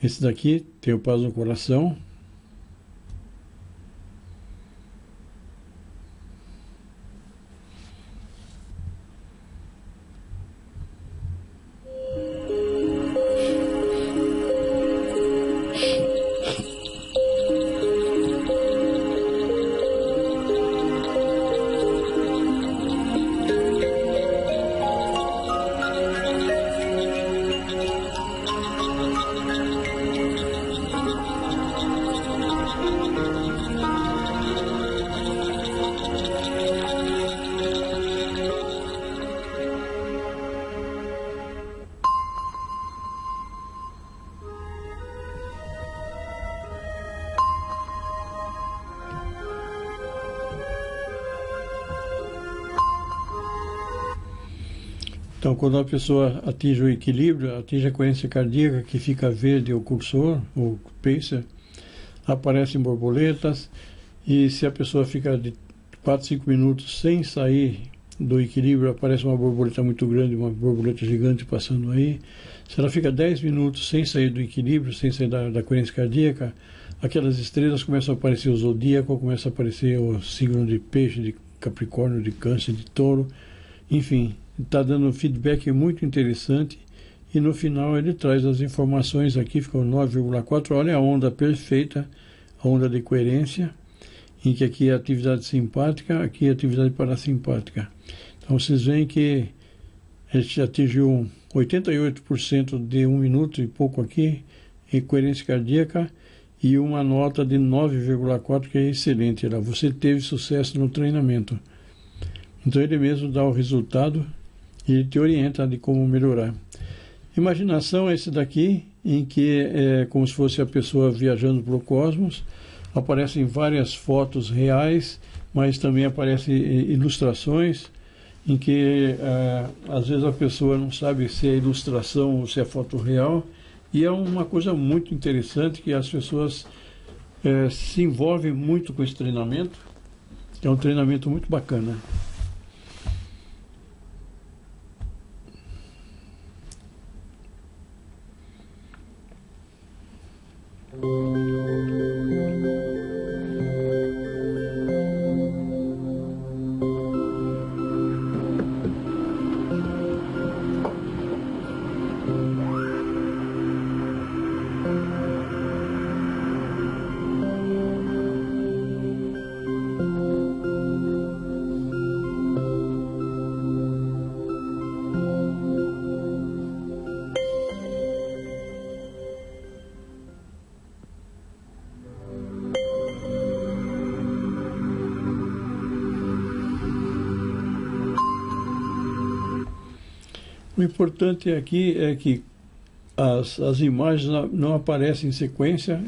Esse daqui tem o paz no coração. Então, quando a pessoa atinge o equilíbrio, atinge a coerência cardíaca, que fica verde o cursor, o pacer, aparecem borboletas, e se a pessoa fica de 4, 5 minutos sem sair do equilíbrio, aparece uma borboleta muito grande, uma borboleta gigante passando aí. Se ela fica 10 minutos sem sair do equilíbrio, sem sair da coerência cardíaca, aquelas estrelas começam a aparecer o zodíaco, começa a aparecer o signo de peixe, de capricórnio, de câncer, de touro, enfim. Está dando um feedback muito interessante, e no final ele traz as informações aqui, ficou 9,4, olha a onda perfeita, a onda de coerência, em que aqui é atividade simpática, aqui é atividade parasimpática. Então vocês veem que ele atingiu 88% de 1 minuto e pouco aqui, em coerência cardíaca, e uma nota de 9,4, que é excelente. Você teve sucesso no treinamento. Então ele mesmo dá o resultado e ele te orienta de como melhorar. Imaginação é esse daqui, em que é como se fosse a pessoa viajando para o cosmos. Aparecem várias fotos reais, mas também aparecem ilustrações, em que às vezes a pessoa não sabe se é ilustração ou se é foto real. E é uma coisa muito interessante, que as pessoas se envolvem muito com esse treinamento. É um treinamento muito bacana. O importante aqui é que as imagens não aparecem em sequência,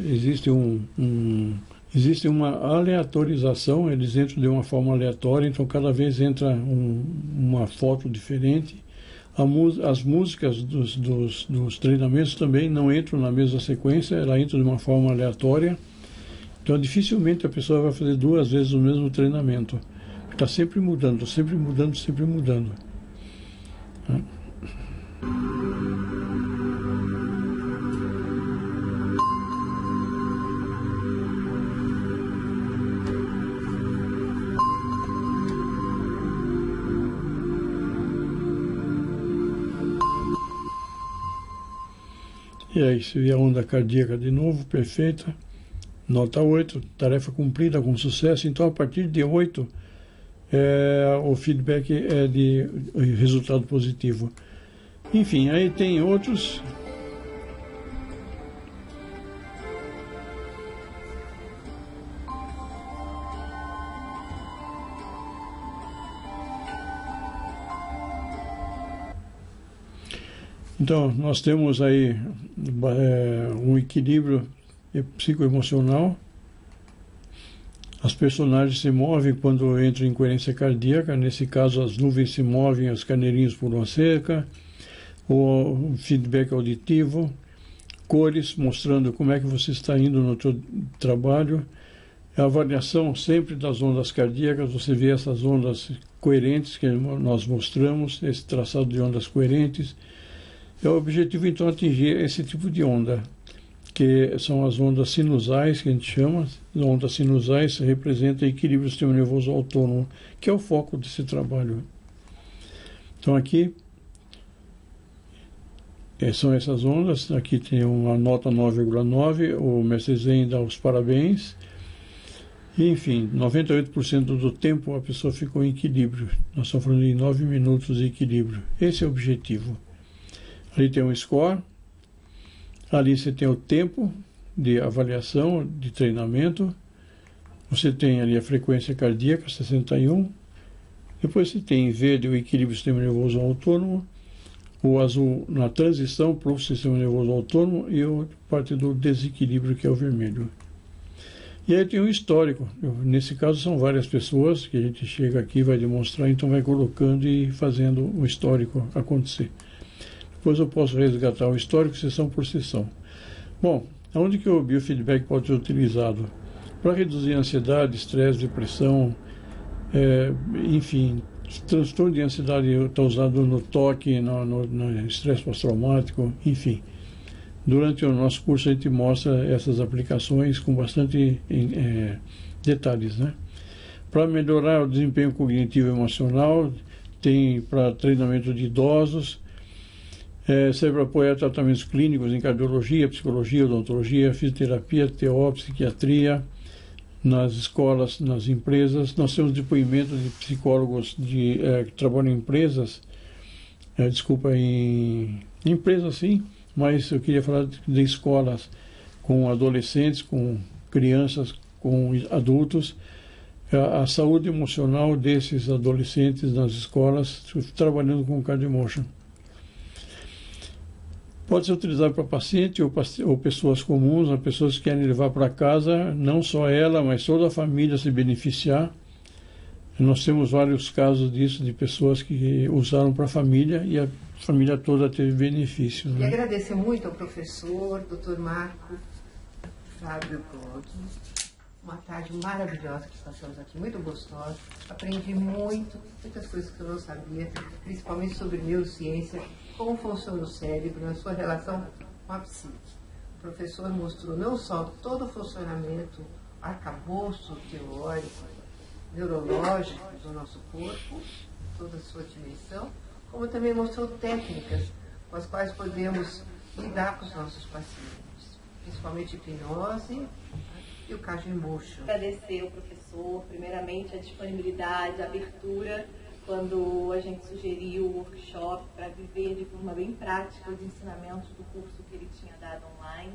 existe uma aleatorização, eles entram de uma forma aleatória, então cada vez entra uma foto diferente. As músicas dos treinamentos também não entram na mesma sequência, ela entra de uma forma aleatória. Então dificilmente a pessoa vai fazer 2 vezes o mesmo treinamento. Está sempre mudando, sempre mudando, sempre mudando. E é isso, e a onda cardíaca de novo, perfeita. Nota 8, tarefa cumprida com sucesso. Então, a partir de 8, o feedback é de resultado positivo. Enfim, aí tem outros. Então, nós temos aí um equilíbrio psicoemocional. As personagens se movem quando entram em coerência cardíaca. Nesse caso, as nuvens se movem, os carneirinhos pulam a cerca. O feedback auditivo. Cores, mostrando como é que você está indo no seu trabalho. A avaliação sempre das ondas cardíacas. Você vê essas ondas coerentes que nós mostramos, esse traçado de ondas coerentes. É o objetivo, então, atingir esse tipo de onda, que são as ondas sinusais, que a gente chama. As ondas sinusais representam equilíbrio do sistema nervoso autônomo, que é o foco desse trabalho. Então, aqui são essas ondas. Aqui tem uma nota 9,9, o Mestre Zen dá os parabéns. E, enfim, 98% do tempo a pessoa ficou em equilíbrio. Nós estamos falando de 9 minutos de equilíbrio. Esse é o objetivo. Ali tem um score, ali você tem o tempo de avaliação, de treinamento, você tem ali a frequência cardíaca, 61, depois você tem em verde o equilíbrio do sistema nervoso autônomo, o azul na transição para o sistema nervoso autônomo e a parte do desequilíbrio, que é o vermelho. E aí tem um histórico, nesse caso são várias pessoas que a gente chega aqui, vai demonstrar, então vai colocando e fazendo o histórico acontecer. Depois eu posso resgatar o histórico sessão por sessão. Bom, aonde que o biofeedback pode ser utilizado? Para reduzir a ansiedade, estresse, depressão, enfim, transtorno de ansiedade está usado no toque, no estresse pós-traumático, enfim. Durante o nosso curso a gente mostra essas aplicações com bastante detalhes, né? Para melhorar o desempenho cognitivo e emocional, tem para treinamento de idosos, serve para apoiar tratamentos clínicos em cardiologia, psicologia, odontologia, fisioterapia, TO, psiquiatria, nas escolas, nas empresas. Nós temos depoimentos de psicólogos que trabalham em empresas, em empresas sim, mas eu queria falar de escolas com adolescentes, com crianças, com adultos, a saúde emocional desses adolescentes nas escolas, trabalhando com Card Motion. Pode ser utilizado para paciente ou pessoas comuns, as pessoas que querem levar para casa, não só ela, mas toda a família se beneficiar. Nós temos vários casos disso, de pessoas que usaram para a família e a família toda teve benefício. E agradecer muito ao professor, Dr. Marco Fábio Clodi. Uma tarde maravilhosa que passamos aqui, muito gostosa. Aprendi muitas coisas que eu não sabia, principalmente sobre neurociência, como funciona o cérebro, na sua relação com a psique. O professor mostrou não só todo o funcionamento, arcabouço teórico, neurológico do nosso corpo, toda a sua dimensão, como também mostrou técnicas com as quais podemos lidar com os nossos pacientes, principalmente hipnose e o Card Motion. Agradecer ao professor, primeiramente, a disponibilidade, a abertura, quando a gente sugeriu o workshop para viver de forma bem prática os ensinamentos do curso que ele tinha dado online.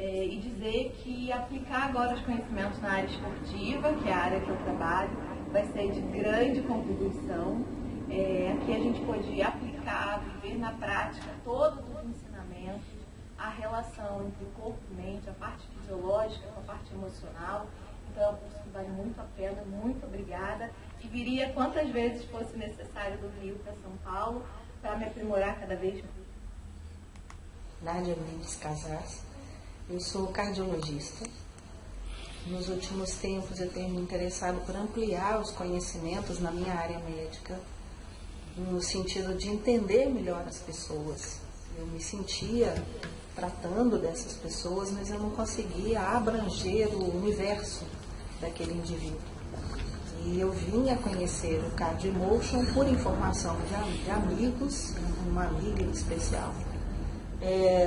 E dizer que aplicar agora os conhecimentos na área esportiva, que é a área que eu trabalho, vai ser de grande contribuição. Aqui a gente pode aplicar, viver na prática todos os ensinamentos, a relação entre corpo e mente, a parte fisiológica com a parte emocional. Então é um curso que vale muito a pena, muito obrigada. E viria quantas vezes fosse necessário do Rio para São Paulo para me aprimorar cada vez mais. Nádia Mendes Casas. Eu sou cardiologista. Nos últimos tempos eu tenho me interessado por ampliar os conhecimentos na minha área médica, no sentido de entender melhor as pessoas. Eu me sentia tratando dessas pessoas, mas eu não conseguia abranger o universo daquele indivíduo. E eu vim a conhecer o Card Motion por informação de amigos, uma amiga em especial,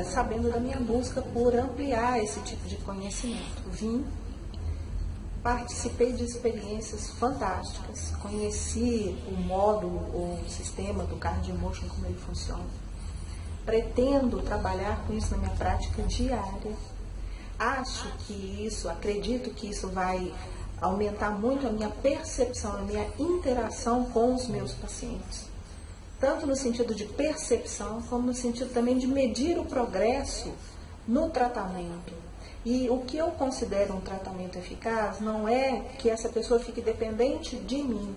sabendo da minha busca por ampliar esse tipo de conhecimento. Vim, participei de experiências fantásticas, conheci o módulo ou o sistema do Card Motion, como ele funciona. Pretendo trabalhar com isso na minha prática diária. Acredito que isso vai aumentar muito a minha percepção, a minha interação com os meus pacientes. Tanto no sentido de percepção, como no sentido também de medir o progresso no tratamento. E o que eu considero um tratamento eficaz não é que essa pessoa fique dependente de mim,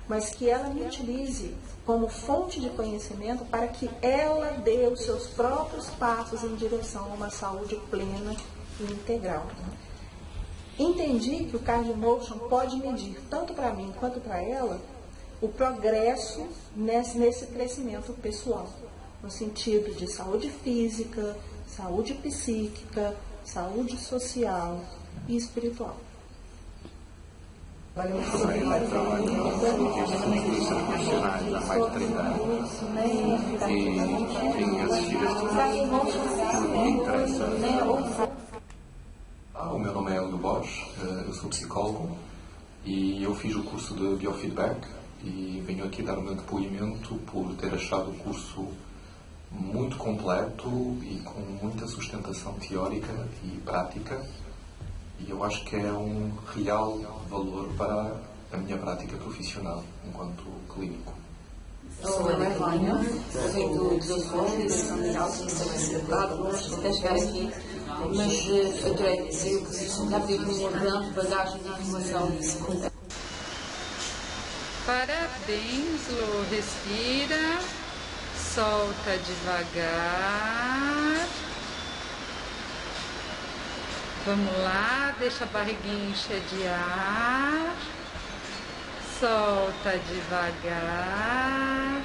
mas que ela me utilize como fonte de conhecimento para que ela dê os seus próprios passos em direção a uma saúde plena e integral. Entendi que o Card Motion pode medir, tanto para mim quanto para ela, o progresso nesse crescimento pessoal, no sentido de saúde física, saúde psíquica, saúde social e espiritual. Trabalho profissionais há mais de 30 anos e tenho assistido a tudo que me interessa. O meu nome é Hélio Borges, eu sou psicólogo e eu fiz o curso de Biofeedback e venho aqui dar o meu depoimento por ter achado o curso muito completo e com muita sustentação teórica e prática. E eu acho que é um real valor para a minha prática profissional enquanto clínico. Sou Ana Vânia, venho do Desenvolvimento Mental, que isso vai ser dado, até chegar aqui, mas adorei dizer que já tive uma grande bagagem de informação disso. Parabéns, Lô. Respira, solta devagar. Vamos lá, deixa a barriguinha encher de ar. Solta devagar.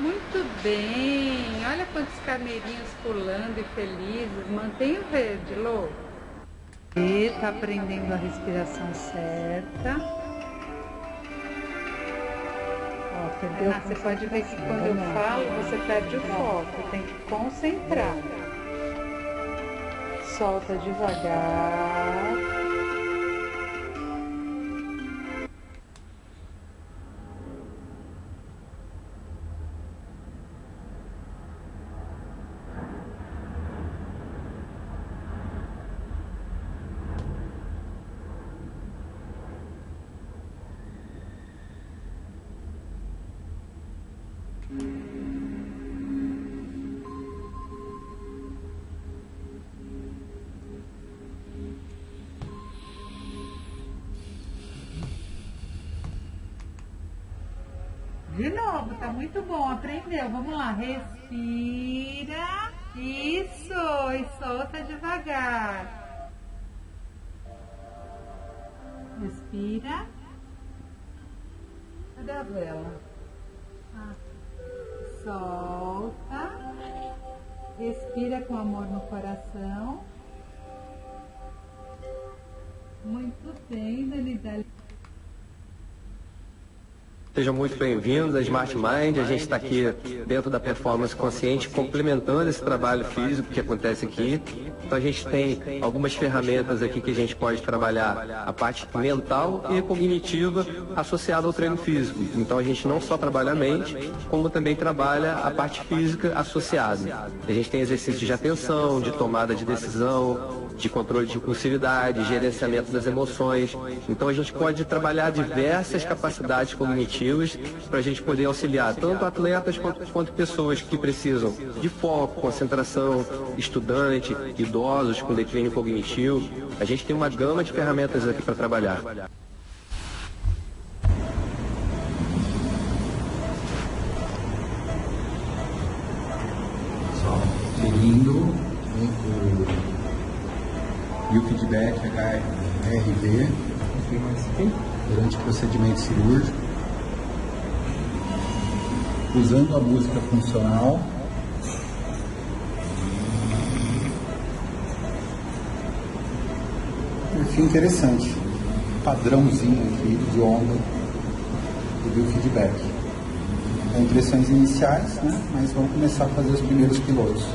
Muito bem. Olha quantos carneirinhos pulando e felizes. Mantenha o verde, Lô. E tá aprendendo a respiração certa. Ó, perdeu. Você pode ver que quando eu falo, você perde o foco. Tem que concentrar. Solta devagar. De novo, tá muito bom, aprendeu. Vamos lá, respira. Isso, e solta devagar. Respira. Cadê a vela? Solta. Respira com amor no coração. Muito bem, Dani. Sejam muito bem-vindos à Smart Mind. A gente está aqui dentro da performance consciente, complementando esse trabalho físico que acontece aqui. Então a gente tem algumas ferramentas aqui que a gente pode trabalhar a parte mental e cognitiva associada ao treino físico. Então a gente não só trabalha a mente, como também trabalha a parte física associada. A gente tem exercícios de atenção, de tomada de decisão, de controle de impulsividade, gerenciamento das emoções. Então a gente pode trabalhar diversas capacidades cognitivas para a gente poder auxiliar tanto atletas quanto pessoas que precisam de foco, concentração, estudante, idosos com declínio cognitivo. A gente tem uma gama de ferramentas aqui para trabalhar. Seguindo o biofeedback HRV durante o procedimento cirúrgico, usando a música funcional. Perfil interessante, padrãozinho aqui de onda do biofeedback. Com impressões iniciais, né? Mas vamos começar a fazer os primeiros pilotos.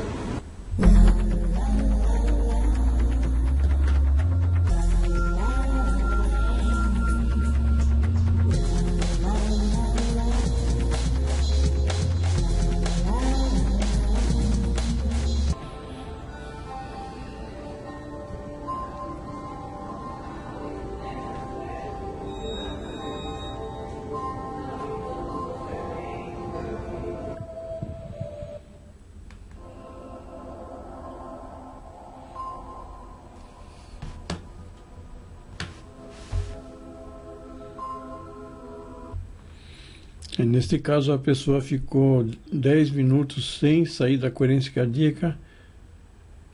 Neste caso, a pessoa ficou 10 minutos sem sair da coerência cardíaca,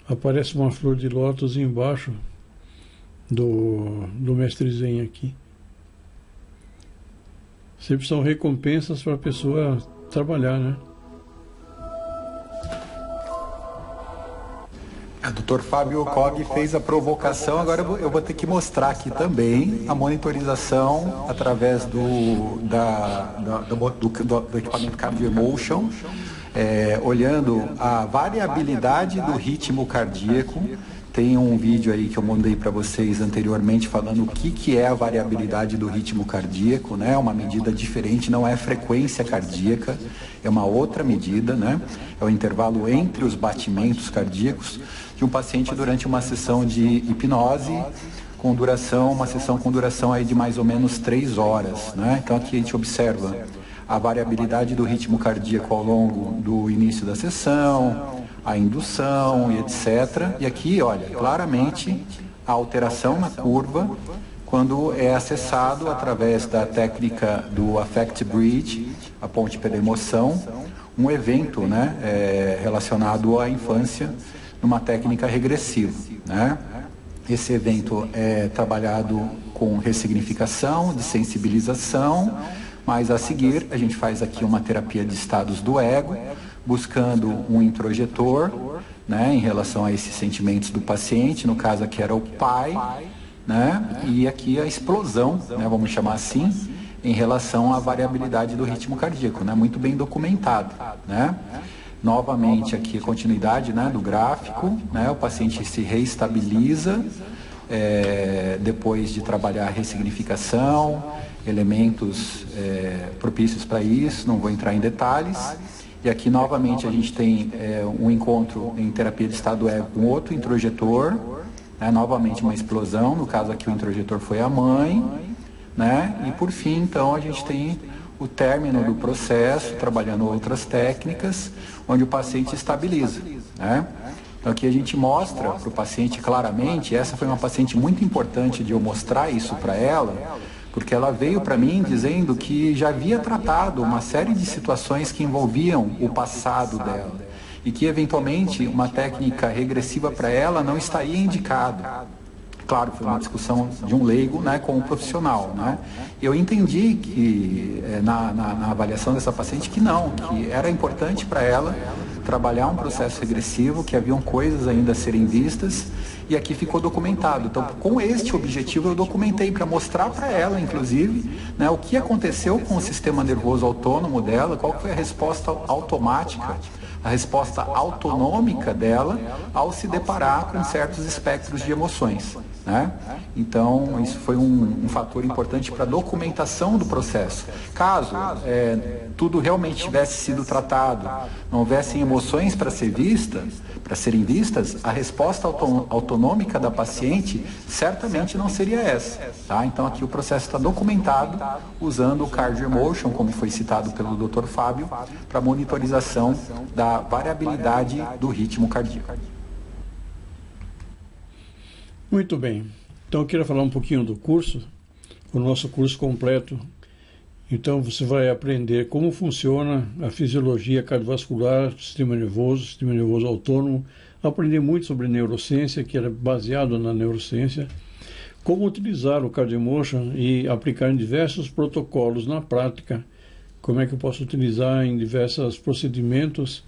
aparece uma flor de lótus embaixo do mestre Zen aqui. Sempre são recompensas para a pessoa trabalhar, né? O Dr. Fábio Cog fez a provocação, agora eu vou ter que mostrar aqui também a monitorização através do equipamento Cardio Emotion, olhando a variabilidade do ritmo cardíaco. Tem um vídeo aí que eu mandei para vocês anteriormente falando o que é a variabilidade do ritmo cardíaco, né? Uma medida diferente, não é frequência cardíaca, é uma outra medida, né? É o intervalo entre os batimentos cardíacos de um paciente durante uma sessão de hipnose uma sessão com duração aí de mais ou menos 3 horas, né? Então aqui a gente observa a variabilidade do ritmo cardíaco ao longo do início da sessão, a indução e etc. E aqui, olha, claramente a alteração na curva quando é acessado através da técnica do Affect Bridge, a ponte pela emoção, um evento, né, relacionado à infância, numa técnica regressiva, né? Esse evento é trabalhado com ressignificação, de sensibilização, mas a seguir a gente faz aqui uma terapia de estados do ego, buscando um introjetor, né, em relação a esses sentimentos do paciente, no caso aqui era o pai, né, e aqui a explosão, né, vamos chamar assim, em relação à variabilidade do ritmo cardíaco, né, muito bem documentado, né. Novamente aqui a continuidade, né, do gráfico, né, o paciente se reestabiliza depois de trabalhar a ressignificação, elementos propícios para isso, não vou entrar em detalhes. E aqui novamente a gente tem um encontro em terapia de estado ego com outro introjetor, né, novamente uma explosão, no caso aqui o introjetor foi a mãe, né, e por fim então a gente tem o término do processo, trabalhando outras técnicas, onde o paciente estabiliza, né? Então aqui a gente mostra para o paciente claramente, essa foi uma paciente muito importante de eu mostrar isso para ela, porque ela veio para mim dizendo que já havia tratado uma série de situações que envolviam o passado dela e que eventualmente uma técnica regressiva para ela não estaria indicada. Claro, foi uma discussão de um leigo, né, com um profissional, né? Eu entendi que na avaliação dessa paciente que era importante para ela trabalhar um processo regressivo, que haviam coisas ainda a serem vistas, e aqui ficou documentado. Então, com este objetivo, eu documentei para mostrar para ela, inclusive, né, o que aconteceu com o sistema nervoso autônomo dela, qual foi a resposta automática, a resposta autonômica dela ao se deparar com certos espectros de emoções, né? Então, isso foi um fator importante para a documentação do processo. Caso tudo realmente tivesse sido tratado, não houvessem emoções para serem vistas, a resposta autonômica da paciente certamente não seria essa, tá? Então, aqui o processo está documentado usando o Cardio Emotion, como foi citado pelo Dr. Fábio, para monitorização da variabilidade do ritmo cardíaco. Muito bem. Então eu queria falar um pouquinho do curso, o nosso curso completo. Então você vai aprender como funciona a fisiologia cardiovascular, sistema nervoso autônomo, aprender muito sobre neurociência, que era baseado na neurociência, como utilizar o Cardio Emotion e aplicar em diversos protocolos na prática, como é que eu posso utilizar em diversos procedimentos,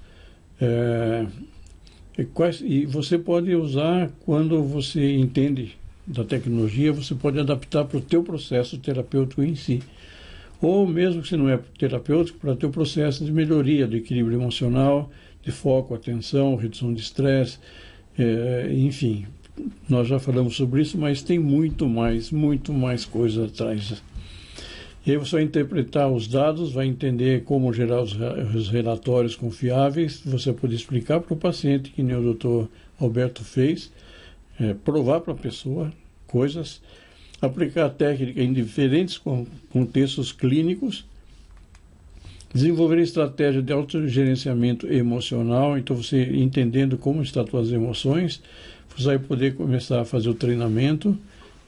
e você pode usar quando você entende da tecnologia, você pode adaptar para o teu processo terapêutico em si. Ou mesmo que você não é terapêutico, para o teu processo de melhoria do equilíbrio emocional, de foco, atenção, redução de estresse, enfim. Nós já falamos sobre isso, mas tem muito mais coisa atrás. E aí você vai interpretar os dados, vai entender como gerar os relatórios confiáveis, você pode explicar para o paciente, que nem o Dr. Alberto fez, provar para a pessoa coisas, aplicar a técnica em diferentes contextos clínicos, desenvolver estratégia de autogerenciamento emocional. Então você entendendo como estão as suas emoções, você vai poder começar a fazer o treinamento.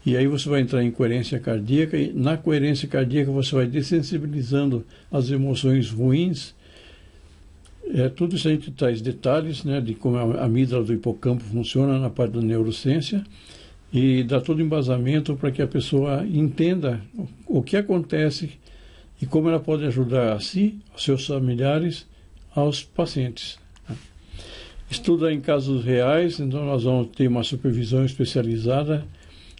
E aí você vai entrar em coerência cardíaca, e na coerência cardíaca você vai dessensibilizando as emoções ruins. Tudo isso a gente traz detalhes, né, de como a amígdala do hipocampo funciona na parte da neurociência, e dá todo embasamento para que a pessoa entenda o que acontece e como ela pode ajudar a si, aos seus familiares, aos pacientes. Estuda em casos reais, então nós vamos ter uma supervisão especializada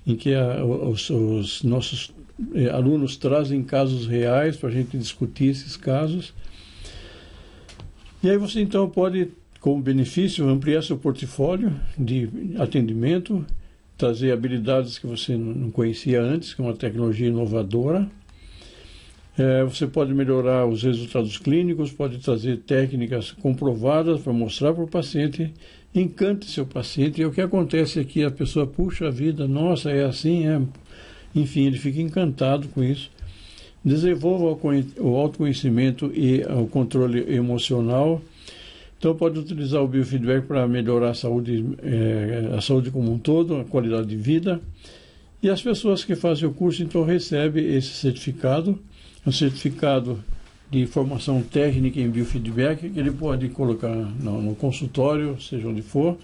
em que os nossos alunos trazem casos reais para a gente discutir esses casos. E aí você então pode, como benefício, ampliar seu portfólio de atendimento, trazer habilidades que você não conhecia antes, que é uma tecnologia inovadora. Você pode melhorar os resultados clínicos, pode trazer técnicas comprovadas para mostrar para o paciente, encante seu paciente. E o que acontece é que a pessoa puxa a vida, nossa, é assim, enfim, ele fica encantado com isso. Desenvolva o autoconhecimento e o controle emocional. Então pode utilizar o biofeedback para melhorar a saúde como um todo, a qualidade de vida. E as pessoas que fazem o curso então recebem esse certificado, um certificado de formação técnica em biofeedback, que ele pode colocar no consultório, seja onde for.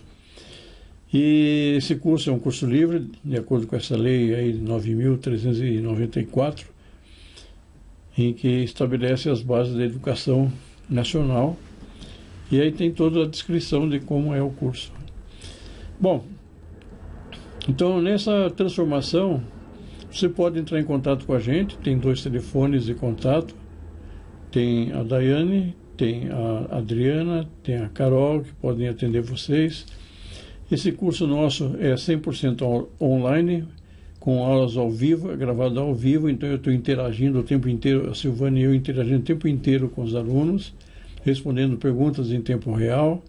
E esse curso é um curso livre, de acordo com essa lei aí 9.394, em que estabelece as bases da educação nacional. E aí tem toda a descrição de como é o curso. Bom, então nessa transformação, você pode entrar em contato com a gente, tem 2 telefones de contato, tem a Daiane, tem a Adriana, tem a Carol, que podem atender vocês. Esse curso nosso é 100% online, com aulas ao vivo, é gravado ao vivo, então eu estou interagindo o tempo inteiro, a Silvana e eu interagindo o tempo inteiro com os alunos, respondendo perguntas em tempo real,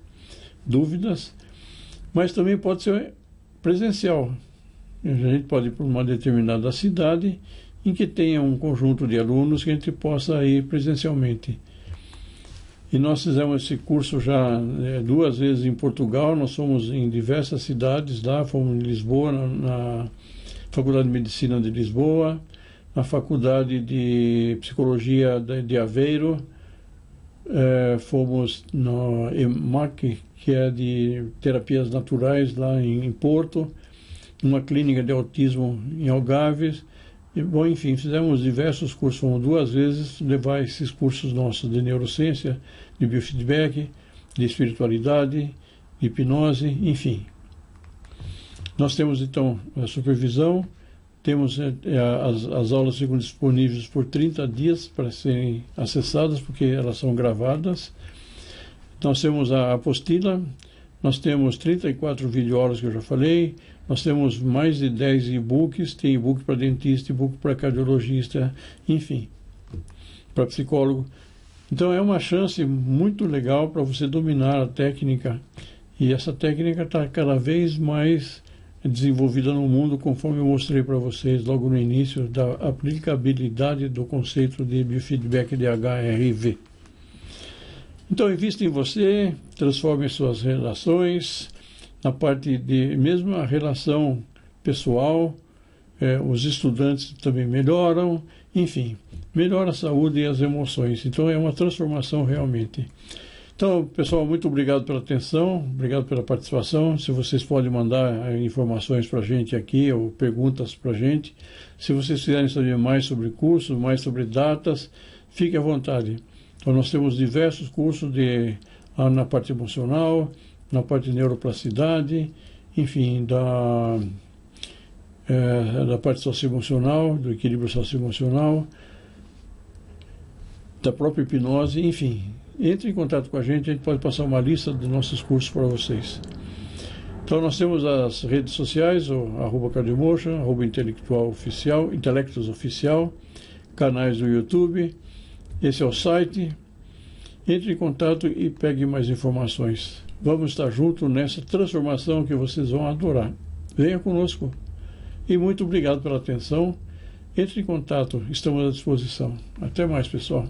dúvidas, mas também pode ser presencial. A gente pode ir para uma determinada cidade em que tenha um conjunto de alunos que a gente possa ir presencialmente. E nós fizemos esse curso já 2 vezes em Portugal, nós fomos em diversas cidades lá, fomos em Lisboa, na Faculdade de Medicina de Lisboa, na Faculdade de Psicologia de Aveiro, fomos no EMAC, que é de Terapias Naturais, lá em Porto, numa clínica de autismo em Algarve. E, bom, enfim, fizemos diversos cursos, fomos 2 vezes levar esses cursos nossos de neurociência, de biofeedback, de espiritualidade, de hipnose, enfim. Nós temos, então, a supervisão, temos as aulas ficam disponíveis por 30 dias para serem acessadas, porque elas são gravadas. Nós temos a apostila, nós temos 34 videoaulas que eu já falei, nós temos mais de 10 e-books, tem e-book para dentista, e-book para cardiologista, enfim, para psicólogo. Então é uma chance muito legal para você dominar a técnica, e essa técnica está cada vez mais desenvolvida no mundo, conforme eu mostrei para vocês logo no início, da aplicabilidade do conceito de biofeedback de HRV. Então, invista em você, transforme suas relações, na parte de, mesmo a relação pessoal, os estudantes também melhoram, enfim, melhora a saúde e as emoções. Então, é uma transformação realmente. Então, pessoal, muito obrigado pela atenção, obrigado pela participação. Se vocês podem mandar informações para a gente aqui ou perguntas para a gente. Se vocês quiserem saber mais sobre cursos, mais sobre datas, fique à vontade. Então, nós temos diversos cursos na parte emocional, na parte de neuroplasticidade, enfim, da parte socioemocional, do equilíbrio socioemocional, da própria hipnose, enfim. Entre em contato com a gente pode passar uma lista dos nossos cursos para vocês. Então nós temos as redes sociais, o @cardiomotion, @intelectuals oficial, canais do YouTube, esse é o site. Entre em contato e pegue mais informações. Vamos estar juntos nessa transformação que vocês vão adorar. Venha conosco. E muito obrigado pela atenção. Entre em contato, estamos à disposição. Até mais, pessoal.